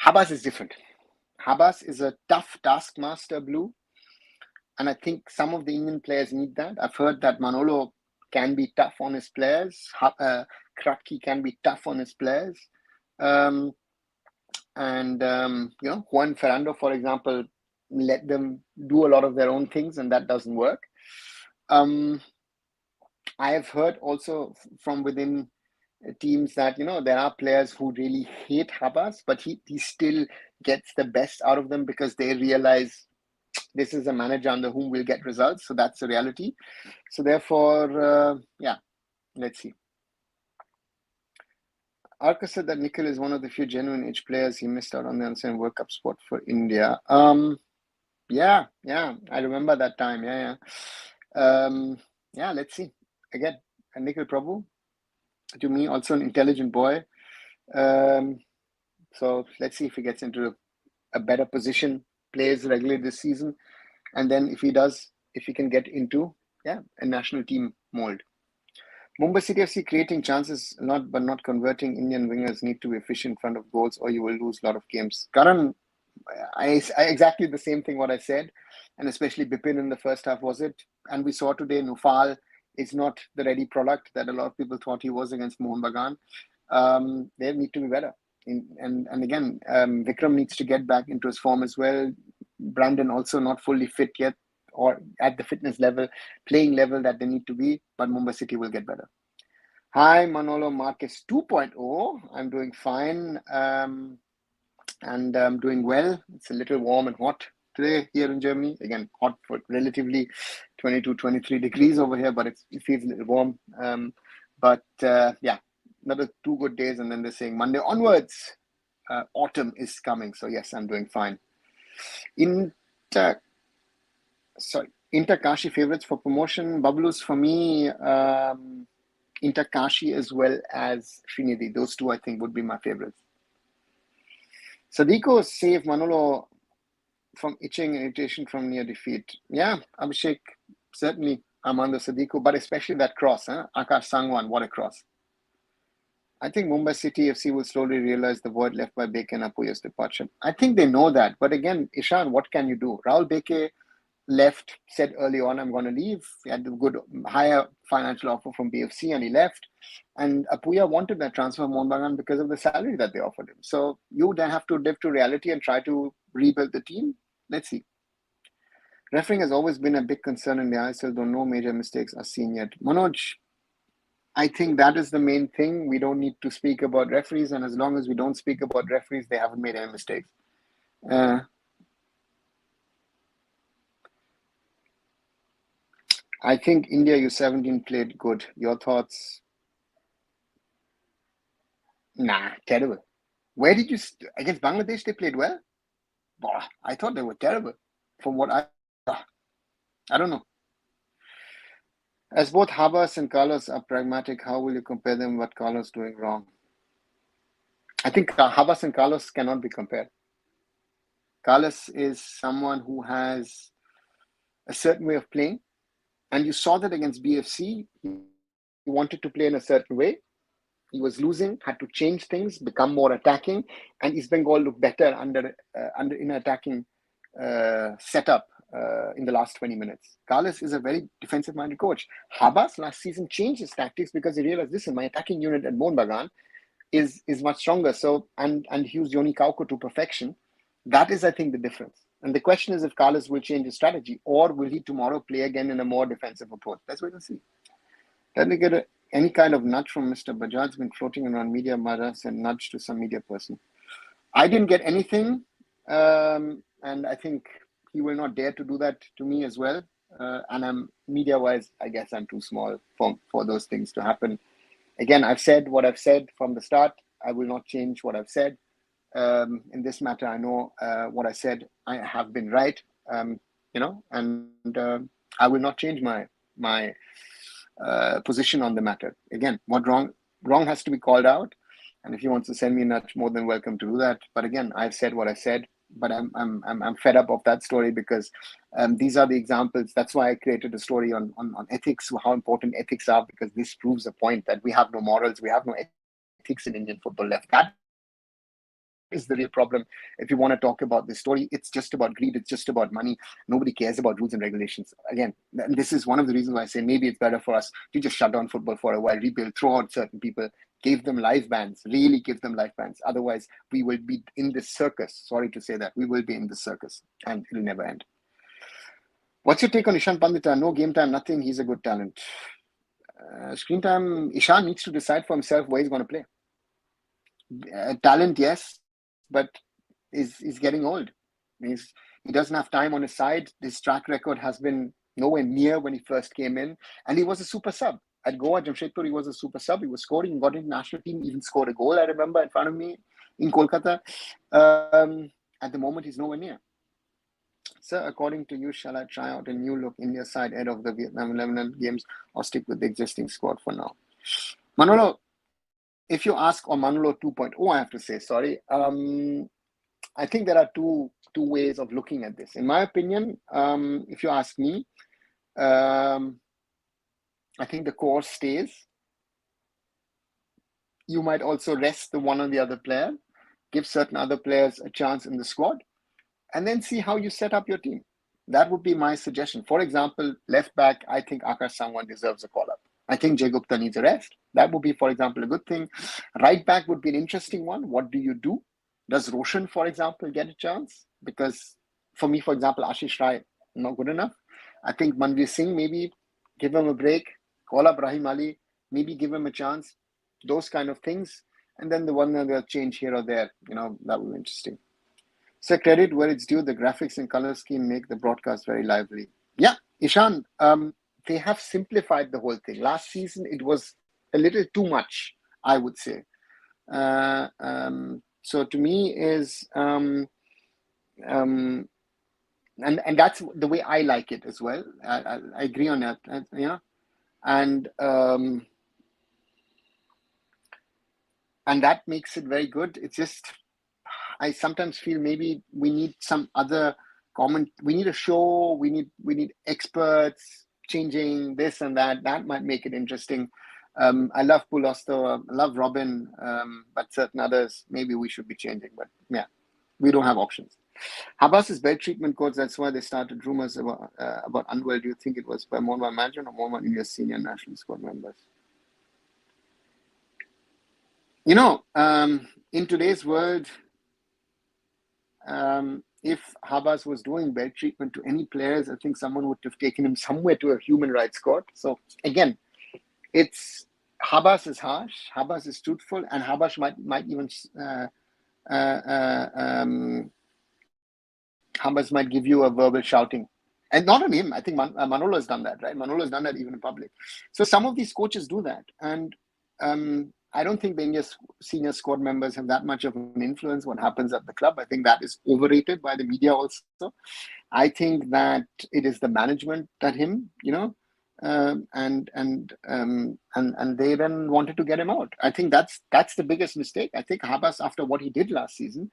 Habas is different. Habas is a tough taskmaster blue, and I think some of the Indian players need that. I've heard that Manolo can be tough on his players. Kratky can be tough on his players. Juan Ferrando, for example, let them do a lot of their own things, and that doesn't work. I have heard also from within teams that, there are players who really hate Habas, but he still gets the best out of them because they realize this is a manager under whom we'll get results. So that's the reality. So therefore, let's see. Arka said that Nikhil is one of the few genuine age players. He missed out on the unseen World Cup spot for India. I remember that time. Let's see. Again, Nikhil Prabhu, to me, also an intelligent boy. So let's see if he gets into a better position, plays regularly this season. And then if he can get into a national team mold. Mumbai City FC creating chances but not converting. Indian wingers need to be efficient in front of goals or you will lose a lot of games. Karan, I exactly the same thing what I said, and especially Bipin in the first half was it. And we saw today Nufal is not the ready product that a lot of people thought he was against Mohun Bagan. They need to be better. And again, Vikram needs to get back into his form as well. Brandon also not fully fit yet or at the fitness level, playing level that they need to be, but Mumbai City will get better. Hi, Manolo Marquez 2.0. I'm doing fine and I'm doing well. It's a little warm and hot today here in Germany. Again, hot for relatively 22, 23 degrees over here, but it feels a little warm. Another 2 good days, and then they're saying Monday onwards, autumn is coming. So yes, I'm doing fine. Inter Kashi favorites for promotion. Bablus for me, Inter Kashi as well as Srinidhi. Those two I think would be my favorites. Sadiko saved Manolo from itching and irritation from near defeat. Yeah, Abhishek, certainly I'm under Sadiko, but especially that cross, Akash Sangwan, what a cross. I think Mumbai City FC will slowly realize the void left by Beke and Apuya's departure. I think they know that. But again, Ishan, what can you do? Rahul Beke left, said early on, I'm going to leave. He had a good, higher financial offer from BFC and he left. And Apuya wanted that transfer of Mohammedan because of the salary that they offered him. So you then have to live to reality and try to rebuild the team. Let's see. Refereeing has always been a big concern in the ISL, though no major mistakes are seen yet. Manoj, I think that is the main thing. We don't need to speak about referees, and as long as we don't speak about referees, they haven't made any mistakes. I think India U17 played good. Your thoughts? Nah, terrible. Where did you against Bangladesh? They played well. I thought they were terrible. From what I don't know. As both Habas and Carlos are pragmatic, how will you compare them? What Carlos doing wrong? I think Habas and Carlos cannot be compared. Carlos is someone who has a certain way of playing, and you saw that against BFC. He wanted to play in a certain way, He was losing, had to change things, become more attacking, and East Bengal looked better under in attacking setup in the last 20 minutes. Carlos is a very defensive-minded coach. Habas last season changed his tactics because he realized, listen, my attacking unit at Mohun Bagan is much stronger. So and he used Yoni Kauko to perfection. That is, I think, the difference. And the question is if Carlos will change his strategy, or will he tomorrow play again in a more defensive approach? Let's wait and see. Let me get any kind of nudge from Mr. Bajaj's been floating around media matters and nudge to some media person. I didn't get anything, and I think he will not dare to do that to me as well. And I'm media-wise, I guess I'm too small for those things to happen. Again, I've said what I've said from the start. I will not change what I've said. In this matter, I know what I said. I have been right, and I will not change my position on the matter. Again, what wrong has to be called out, and if he wants to send me a nudge, more than welcome to do that. But again, I've said what I said. But I'm fed up of that story because these are the examples. That's why I created a story on ethics, how important ethics are, because this proves the point that we have no morals, we have no ethics in Indian football left. That is the real problem. If you want to talk about this story, it's just about greed, it's just about money. Nobody cares about rules and regulations. Again, this is one of the reasons why I say maybe it's better for us to just shut down football for a while, rebuild, throw out certain people, give them life bans, really give them life bans. Otherwise, we will be in this circus. Sorry to say that. We will be in this circus and it'll never end. What's your take on Ishan Pandita? No game time, nothing. He's a good talent. Screen time, Ishan needs to decide for himself where he's going to play. Talent, yes, but is getting old. He doesn't have time on his side. His track record has been nowhere near when he first came in. And he was a super sub. At Goa, Jamshedpur, he was a super sub. He was scoring, got into the national team, even scored a goal, I remember, in front of me in Kolkata. At the moment, he's nowhere near. Sir, according to you, shall I try out a new look India side ahead of the Vietnam 11 games or stick with the existing squad for now? Manolo, if you ask, or Manolo 2.0, I have to say, sorry. I think there are two ways of looking at this. In my opinion, if you ask me, I think the core stays. You might also rest the one or the other player, give certain other players a chance in the squad, and then see how you set up your team. That would be my suggestion. For example, left back, I think Akash Sangwan deserves a call-up. I think Jay Gupta needs a rest. That would be, for example, a good thing. Right back would be an interesting one. What do you do? Does Roshan, for example, get a chance? Because for me, for example, Ashish Rai, not good enough. I think Manveer Singh, maybe give him a break. Call up Rahim Ali, maybe give him a chance. Those kind of things. And then the one other change here or there, that would be interesting. So credit where it's due, the graphics and color scheme make the broadcast very lively. Yeah, Ishan, they have simplified the whole thing. Last season, it was a little too much, I would say. So to me is, and that's the way I like it as well. I agree on that, and that makes it very good. It's just, I sometimes feel maybe we need some other comment. We need a show. We need experts changing this and that. That might make it interesting. I love Pulosto, I love Robin, but certain others, maybe we should be changing. But yeah, we don't have options. Habas's bed treatment coach, that's why they started rumors about unwell. Do you think it was by Mohammedan manager or Mohammedan India's senior national squad members? In today's world, if Habas was doing bed treatment to any players, I think someone would have taken him somewhere to a human rights court. So again, Habas is harsh, Habas is truthful, and Habas might even Habas might give you a verbal shouting. And not on him. I think Manolo has done that, right? Manolo has done that even in public. So some of these coaches do that. And I don't think the India's senior squad members have that much of an influence what happens at the club. I think that is overrated by the media also. I think that it is the management that and they then wanted to get him out. I think that's the biggest mistake. I think Habas, after what he did last season,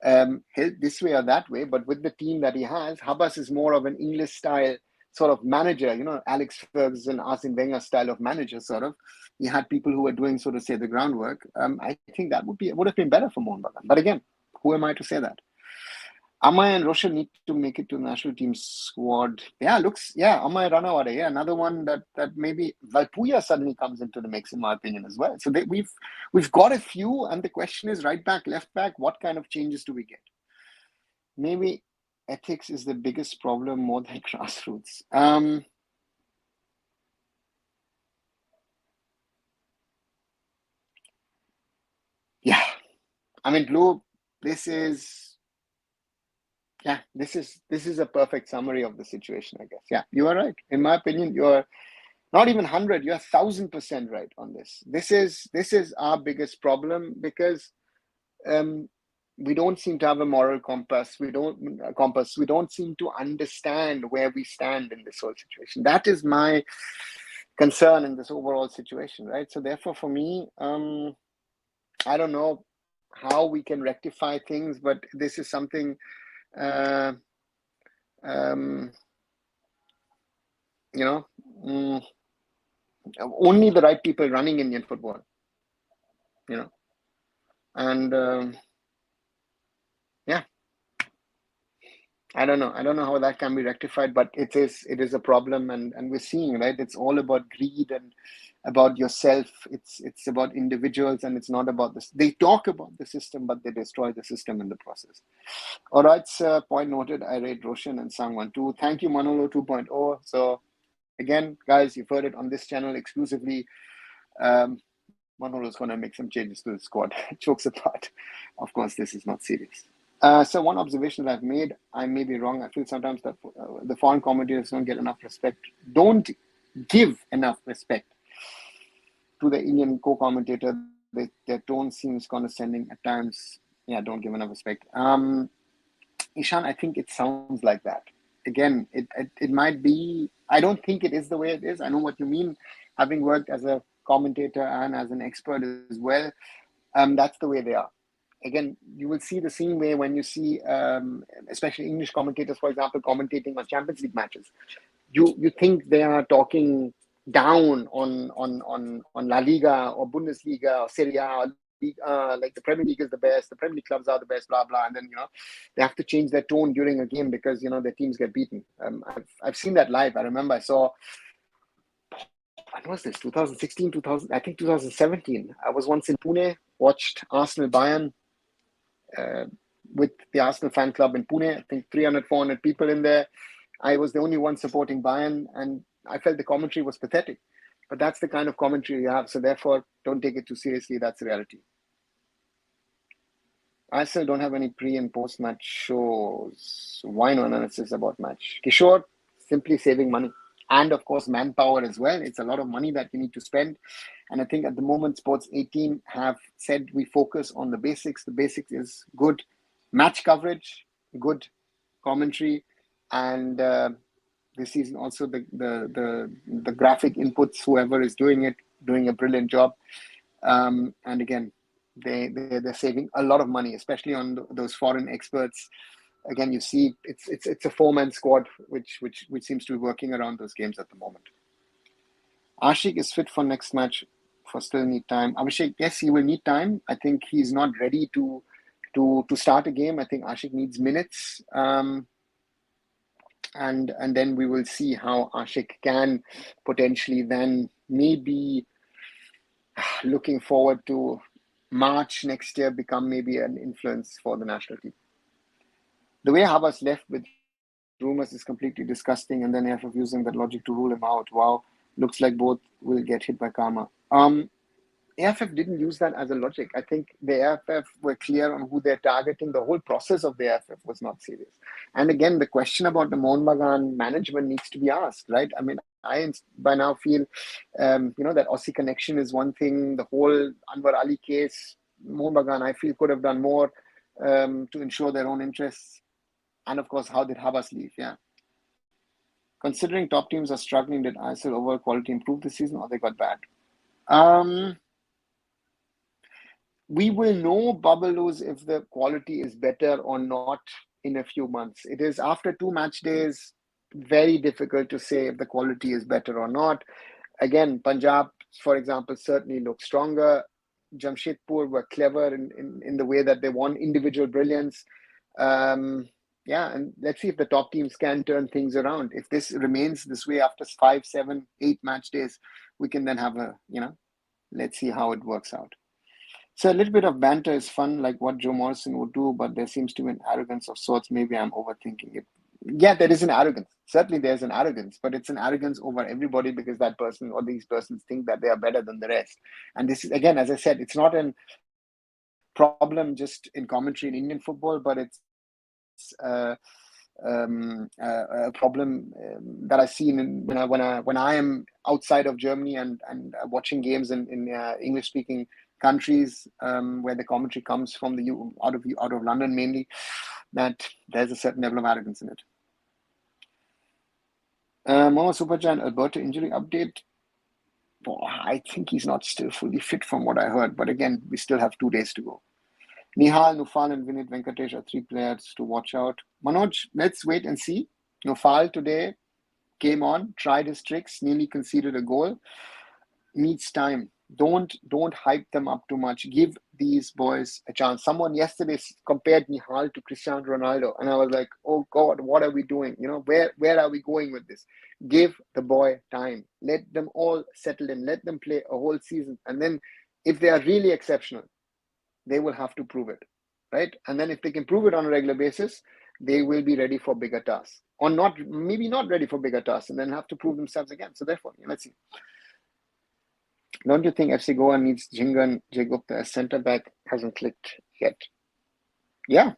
held this way or that way, but with the team that he has, Habas is more of an English style sort of manager, Alex Ferguson, Arsene Wenger style of manager, sort of. You had people who were doing, so to say, the groundwork. I think that would have been better for Mohammedan. But again, who am I to say that? Amay and Roshan need to make it to the national team squad. Amay Ranawade. Yeah, another one that maybe Valpuya suddenly comes into the mix, in my opinion, as well. So we've got a few, and the question is, right back, left back, what kind of changes do we get? Maybe ethics is the biggest problem more than grassroots. Yeah, I mean, Blue, this is a perfect summary of the situation, I guess. Yeah, you are right. In my opinion, you're not even 100, you're 1,000% right on this. This is our biggest problem, because we don't seem to have a moral compass. We don't seem to understand where we stand in this whole situation. That is my concern in this overall situation, right? So therefore, for me, I don't know how we can rectify things, but this is something only the right people running Indian football, and yeah, I don't know how that can be rectified, but it is a problem, and we're seeing, right? It's all about greed and about yourself. It's about individuals, and it's not about this. They talk about the system, but they destroy the system in the process. All right, sir. Point noted. I rate Roshan and Sang 1-2. Thank you, Manolo 2.0. So again, guys, you've heard it on this channel exclusively. Manolo's going to make some changes to the squad. Jokes apart. Of course, this is not serious. So one observation that I've made, I may be wrong. I feel sometimes that the foreign commentators don't get enough respect. Don't give enough respect to the Indian co-commentator. Their tone seems condescending at times. Yeah, don't give enough respect. Ishan, I think it sounds like that. Again, it might be. I don't think it is the way it is. I know what you mean, having worked as a commentator and as an expert as well. That's the way they are. Again, you will see the same way when you see, especially English commentators, for example, commentating on Champions League matches. You think they are talking down on La Liga or Bundesliga or Serie A, or like the Premier League is the best, the Premier League clubs are the best, blah blah, and then they have to change their tone during a game because their teams get beaten. I've seen that live. I remember I saw. When was this? 2016, 2000, I think 2017. I was once in Pune, watched Arsenal Bayern with the Arsenal fan club in Pune. I think 300, 400 people in there. I was the only one supporting Bayern, and I felt the commentary was pathetic. But that's the kind of commentary you have. So therefore, don't take it too seriously. That's the reality. I still don't have any pre and post match shows. Why no analysis about match? Kishore, simply saving money. And of course, manpower as well. It's a lot of money that you need to spend. And I think at the moment, Sports 18 have said we focus on the basics. The basics is good match coverage, good commentary, and this season also the graphic inputs, whoever is doing it, doing a brilliant job. And again, they're saving a lot of money, especially on those foreign experts. Again, you see it's a four-man squad which seems to be working around those games at the moment. Ashik is fit for next match, for still need time. Abhishek, yes, he will need time. I think he's not ready to start a game. I think Ashik needs minutes. And then we will see how Ashik can potentially then maybe, looking forward to March next year, become maybe an influence for the national team. The way Habas left with rumors is completely disgusting, and then AIFF using that logic to rule him out. Wow, looks like both will get hit by karma. AIFF didn't use that as a logic. I think the AIFF were clear on who they're targeting. The whole process of the AIFF was not serious. And again, the question about the Mohammedan management needs to be asked, right? I mean, I by now feel, that Aussie connection is one thing. The whole Anwar Ali case, Mohammedan, I feel could have done more to ensure their own interests. And of course, how did Habas leave? Yeah. Considering top teams are struggling, did ISL overall quality improve this season, or they got bad? We will know, Babalus, if the quality is better or not in a few months. It is after 2 match days. very difficult to say if the quality is better or not. Again, Punjab, for example, certainly looks stronger. Jamshedpur were clever in the way that they won individual brilliance. Yeah, and let's see if the top teams can turn things around. If this remains this way after 5, 7, 8 match days, we can then have let's see how it works out. So a little bit of banter is fun, like what Joe Morrison would do, but there seems to be an arrogance of sorts. Maybe I'm overthinking it. Yeah, there is an arrogance. Certainly there's an arrogance, but it's an arrogance over everybody because that person or these persons think that they are better than the rest. And this is, again, as I said, it's not a problem just in commentary in Indian football, but it's a problem that I see when I am outside of Germany and watching games in English speaking countries where the commentary comes from out of London mainly, that there's a certain level of arrogance in it. Momo Superjan, Alberto injury update. Well, I think he's not still fully fit from what I heard, but again, we still have 2 days to go. Nihal, Nufal, and Vinit Venkatesh are 3 players to watch out. Manoj, let's wait and see. Nufal today came on, tried his tricks, nearly conceded a goal. Needs time. Don't hype them up too much. Give these boys a chance. Someone yesterday compared Nihal to Cristiano Ronaldo, and I was like, oh God, what are we doing? Where are we going with this? Give the boy time. Let them all settle in. Let them play a whole season, and then if they are really exceptional, they will have to prove it, right? And then if they can prove it on a regular basis, they will be ready for bigger tasks, or maybe not ready for bigger tasks, and then have to prove themselves again. So therefore, let's see. Don't you think FC Goa needs Jingan Jayagupta as centre back? Hasn't clicked yet. Yeah,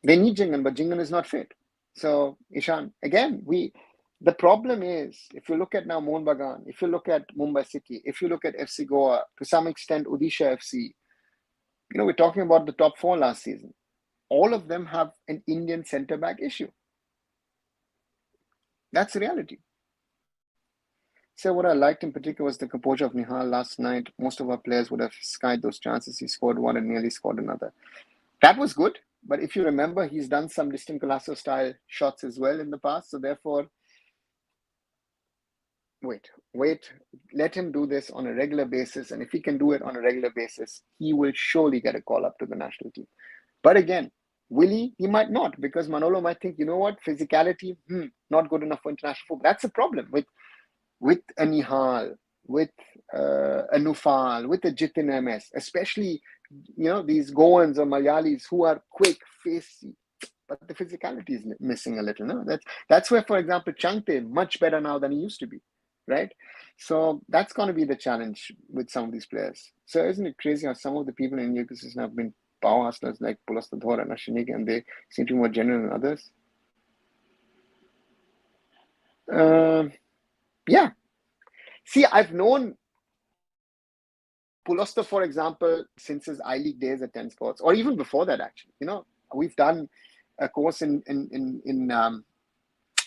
they need Jingan, but Jingan is not fit. So Ishan, again, the problem is, if you look at now Mohun Bagan, if you look at Mumbai City, if you look at FC Goa, to some extent Odisha FC, we're talking about the top 4 last season. All of them have an Indian centre back issue. That's the reality. So what I liked in particular was the composure of Nihal last night. Most of our players would have skied those chances. He scored one and nearly scored another. That was good. But if you remember, he's done some distant Colasso style shots as well in the past. So therefore, wait, let him do this on a regular basis. And if he can do it on a regular basis, he will surely get a call up to the national team. But again, will he? He might not, because Manolo might think, you know what, physicality, not good enough for international football. That's a problem with a Nihal, with a Nufal, with a Jitin MS, especially, these Goans or Malayalis who are quick, facey, but the physicality is missing a little. No, that's where, for example, Changte much better now than he used to be, right? So that's going to be the challenge with some of these players. So isn't it crazy how some of the people in the ecosystem have been power hustlers like Pulastadhor and Ashinik, and they seem to be more genuine than others? Yeah. See, I've known Pulosta, for example, since his I-League days at 10 Sports, or even before that, actually. We've done a course in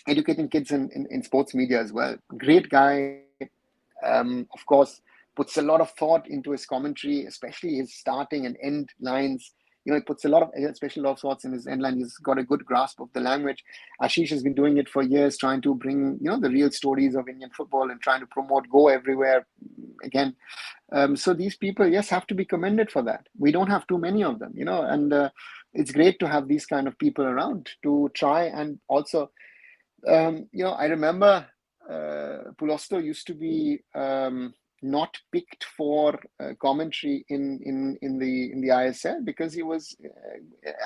educating kids in sports media as well. Great guy. Of course, puts a lot of thought into his commentary, especially his starting and end lines. He puts especially a lot of thoughts in his end line. He's got a good grasp of the language. Ashish has been doing it for years, trying to bring, the real stories of Indian football and trying to promote Go everywhere again. So these people, yes, have to be commended for that. We don't have too many of them, and it's great to have these kind of people around to try. And also, I remember Pulosto used to be not picked for commentary in the ISL because he was,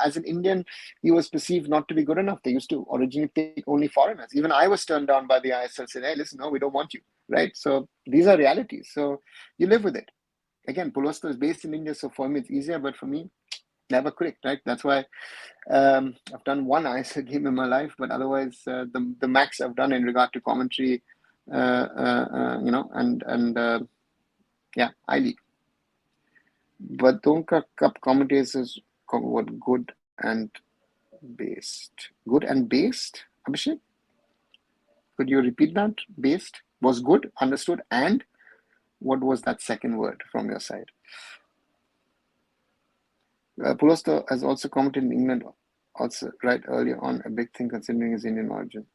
as an Indian, he was perceived not to be good enough. They used to originally pick only foreigners. Even I was turned down by the ISL, said, hey, listen, no, we don't want you, right? So these are realities. So you live with it. Again, Pulosto is based in India, so for me it's easier, but for me, never clicked, right? That's why I've done one ISL game in my life, but otherwise the max I've done in regard to commentary, yeah, I-League. But Donka Cup commentators what good and based. Good and based, Abhishek? Could you repeat that? Based was good, understood, and what was that second word from your side? Pulosto has also commented in England, also right earlier on, a big thing considering his Indian origin.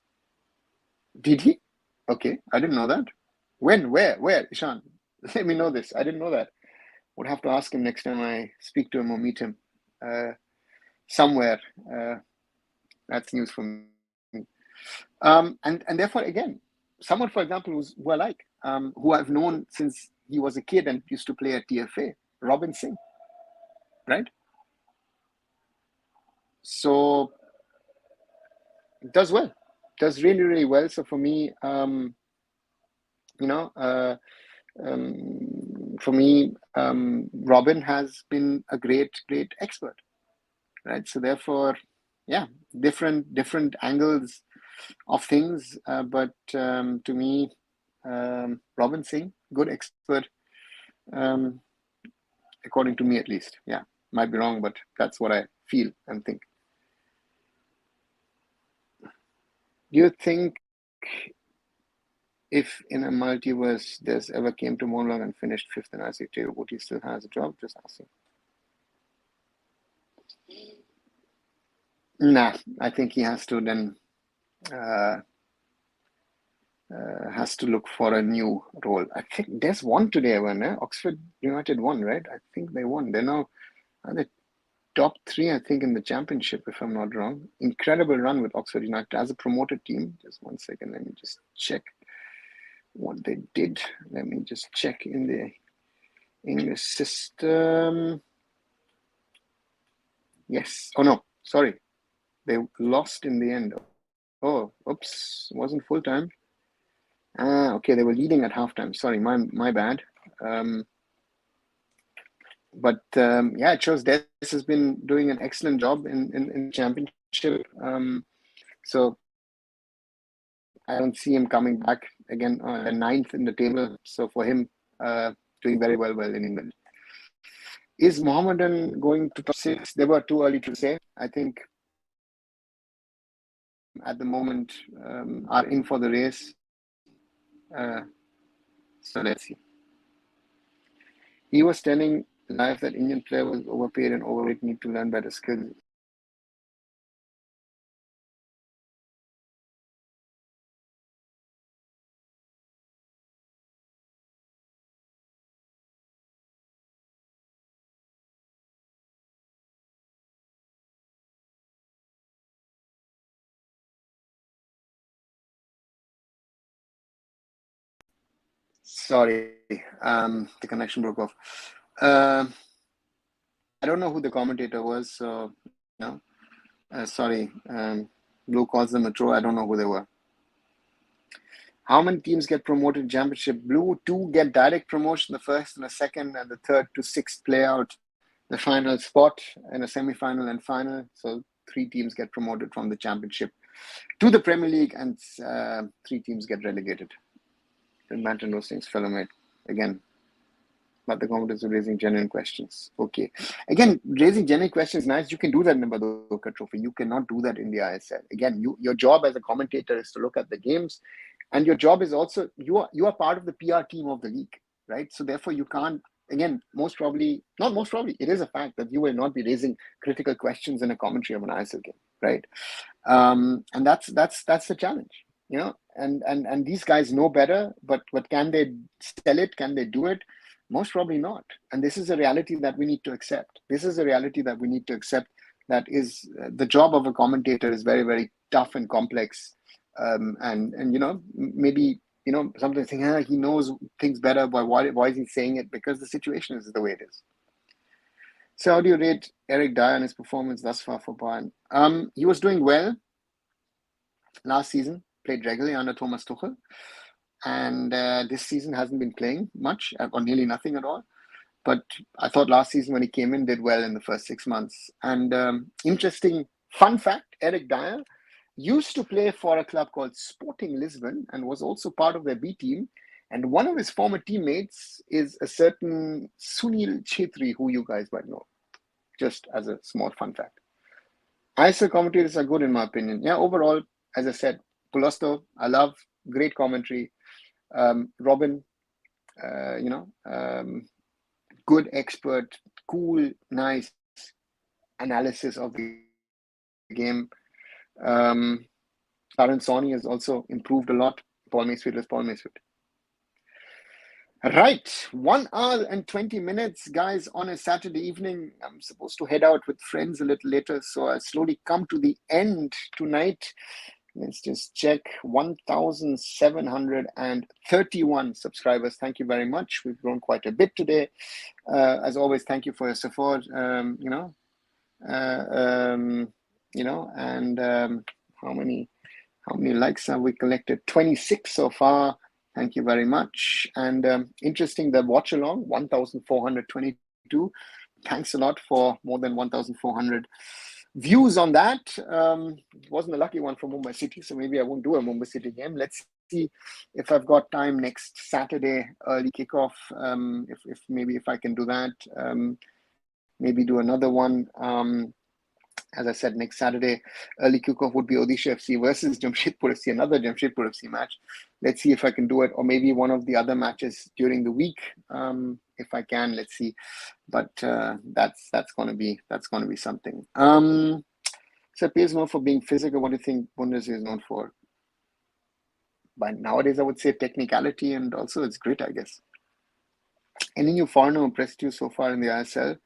Did he? Okay, I didn't know that. When? Where? Ishan, let me know this. I didn't know that. Would have to ask him next time I speak to him or meet him somewhere. That's news for me. And therefore, again, someone, for example, who I like, who I've known since he was a kid and used to play at TFA, Robin Singh, right? So does well, does really, really well. So for me, you know, for me, Robin has been a great, great expert, right? So therefore, yeah, different angles of things, but to me, Robin Singh, good expert, um, according to me at least. Yeah, might be wrong, but that's what I feel and think. Do you think if in a multiverse there's ever came to Monlong and finished fifth in ICT, would he still has a job? Just asking. Nah, I think he has to then uh, has to look for a new role. I think there's one today, one. Oxford United won, right? I think they won. They're now are they top three, I think, in the championship, if I'm not wrong. Incredible run with Oxford United as a promoted team. Just 1 second, let me just check what they did. Let me just check in the English system. Yes. Oh no, sorry. They lost in the end. Oh, oops, it wasn't full time. Okay, they were leading at halftime. Sorry, my bad. But yeah, it shows Des has been doing an excellent job in championship. So I don't see him coming back again. Ninth in the table. So for him, doing very well in England. Is Mohammedan going to top six? They were too early to say. I think at the moment are in for the race. So let's see. He was telling live that Indian player was overpaid and overweight, need to learn better skills. Sorry, the connection broke off. I don't know who the commentator was, so no. Sorry, Blue calls them a draw. I don't know who they were. How many teams get promoted championship? Blue, two get direct promotion, the first and the second, and the third to sixth play out the final spot in a semi-final and final. So 3 teams get promoted from the championship to the Premier League, and 3 teams get relegated. And Manton those things, fellow mate. Again, but the commentators are raising genuine questions. Okay. Again, raising genuine questions, nice. You can do that in the Badoka Trophy. You cannot do that in the ISL. Again, your job as a commentator is to look at the games, and your job is also you are part of the PR team of the league, right? So therefore, you can't. Again, not most probably, it is a fact that you will not be raising critical questions in a commentary of an ISL game, right? And that's the challenge, you know. And these guys know better, but can they sell it? Can they do it? Most probably not. And this is a reality that we need to accept. That is the job of a commentator is very, very tough and complex. And you know, maybe, you know, sometimes think, he knows things better, but why is he saying it? Because the situation is the way it is. So how do you rate Eric Dyer and his performance thus far for Bayern? He was doing well last season, played regularly under Thomas Tuchel. And this season hasn't been playing much or nearly nothing at all. But I thought last season when he came in, did well in the first 6 months. And interesting fun fact, Eric Dyer used to play for a club called Sporting Lisbon and was also part of their B team. And one of his former teammates is a certain Sunil Chhetri, who you guys might know, just as a small fun fact. ISL commentators are good in my opinion. Yeah, overall, as I said, Pulosto, I love, great commentary. Robin, good expert, cool, nice analysis of the game. Darren Sawney has also improved a lot. Paul Macefield is Paul Macefield. Right, 1 hour and 20 minutes, guys, on a Saturday evening. I'm supposed to head out with friends a little later, so I'll slowly come to the end tonight. Let's just check. 1,731 subscribers. Thank you very much. We've grown quite a bit today. As always, thank you for your support. And how many likes have we collected? 26 so far. Thank you very much. And interesting, the watch along, 1,422. Thanks a lot for more than 1,400 views on that. It wasn't a lucky one for Mumbai City, so maybe I won't do a Mumbai City game. Let's see if I've got time next Saturday, early kickoff. If I can do that, maybe do another one. As I said, next Saturday, early kickoff would be Odisha FC versus Jamshedpur FC, another Jamshedpur FC match. Let's see if I can do it, or maybe one of the other matches during the week, if I can. Let's see, but that's going to be something. So PSG is known for being physical. What do you think Bundesliga is known for? By nowadays, I would say technicality and also its grit, I guess. Any new foreigner impressed you so far in the ISL?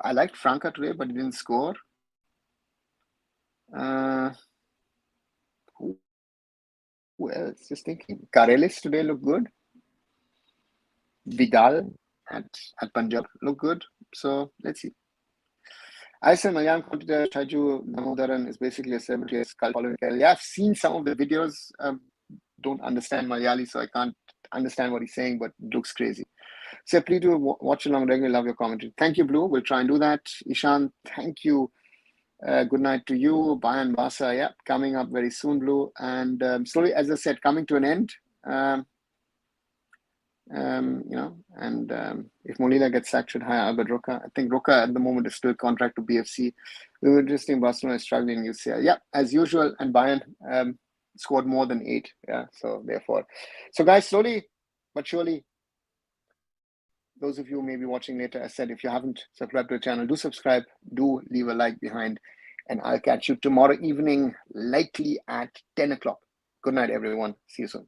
I liked Franca today, but he didn't score. Who else? Just thinking. Karelis today looked good. Vidal at Punjab looked good. So let's see. I said Malayalam commentator Shaju Mohammedan is basically a celebrity cult following. Yeah, I've seen some of the videos. Don't understand Malayali, so I can't understand what he's saying, but it looks crazy. So please do watch along regularly. Love your commentary. Thank you, Blue. We'll try and do that. Ishan, thank you. Good night to you. Bayan Basa, yeah, coming up very soon, Blue. And slowly, as I said, coming to an end. If Molina gets sacked, should hire Albert Roca. I think Roca at the moment is still contract to BFC. We were interesting. Barcelona is struggling in UCL. Yeah, as usual. And Bayern scored more than 8. Yeah, so therefore. So guys, slowly but surely, those of you who may be watching later, I said, if you haven't subscribed to the channel, do subscribe, do leave a like behind, and I'll catch you tomorrow evening, likely at 10 o'clock. Good night, everyone. See you soon.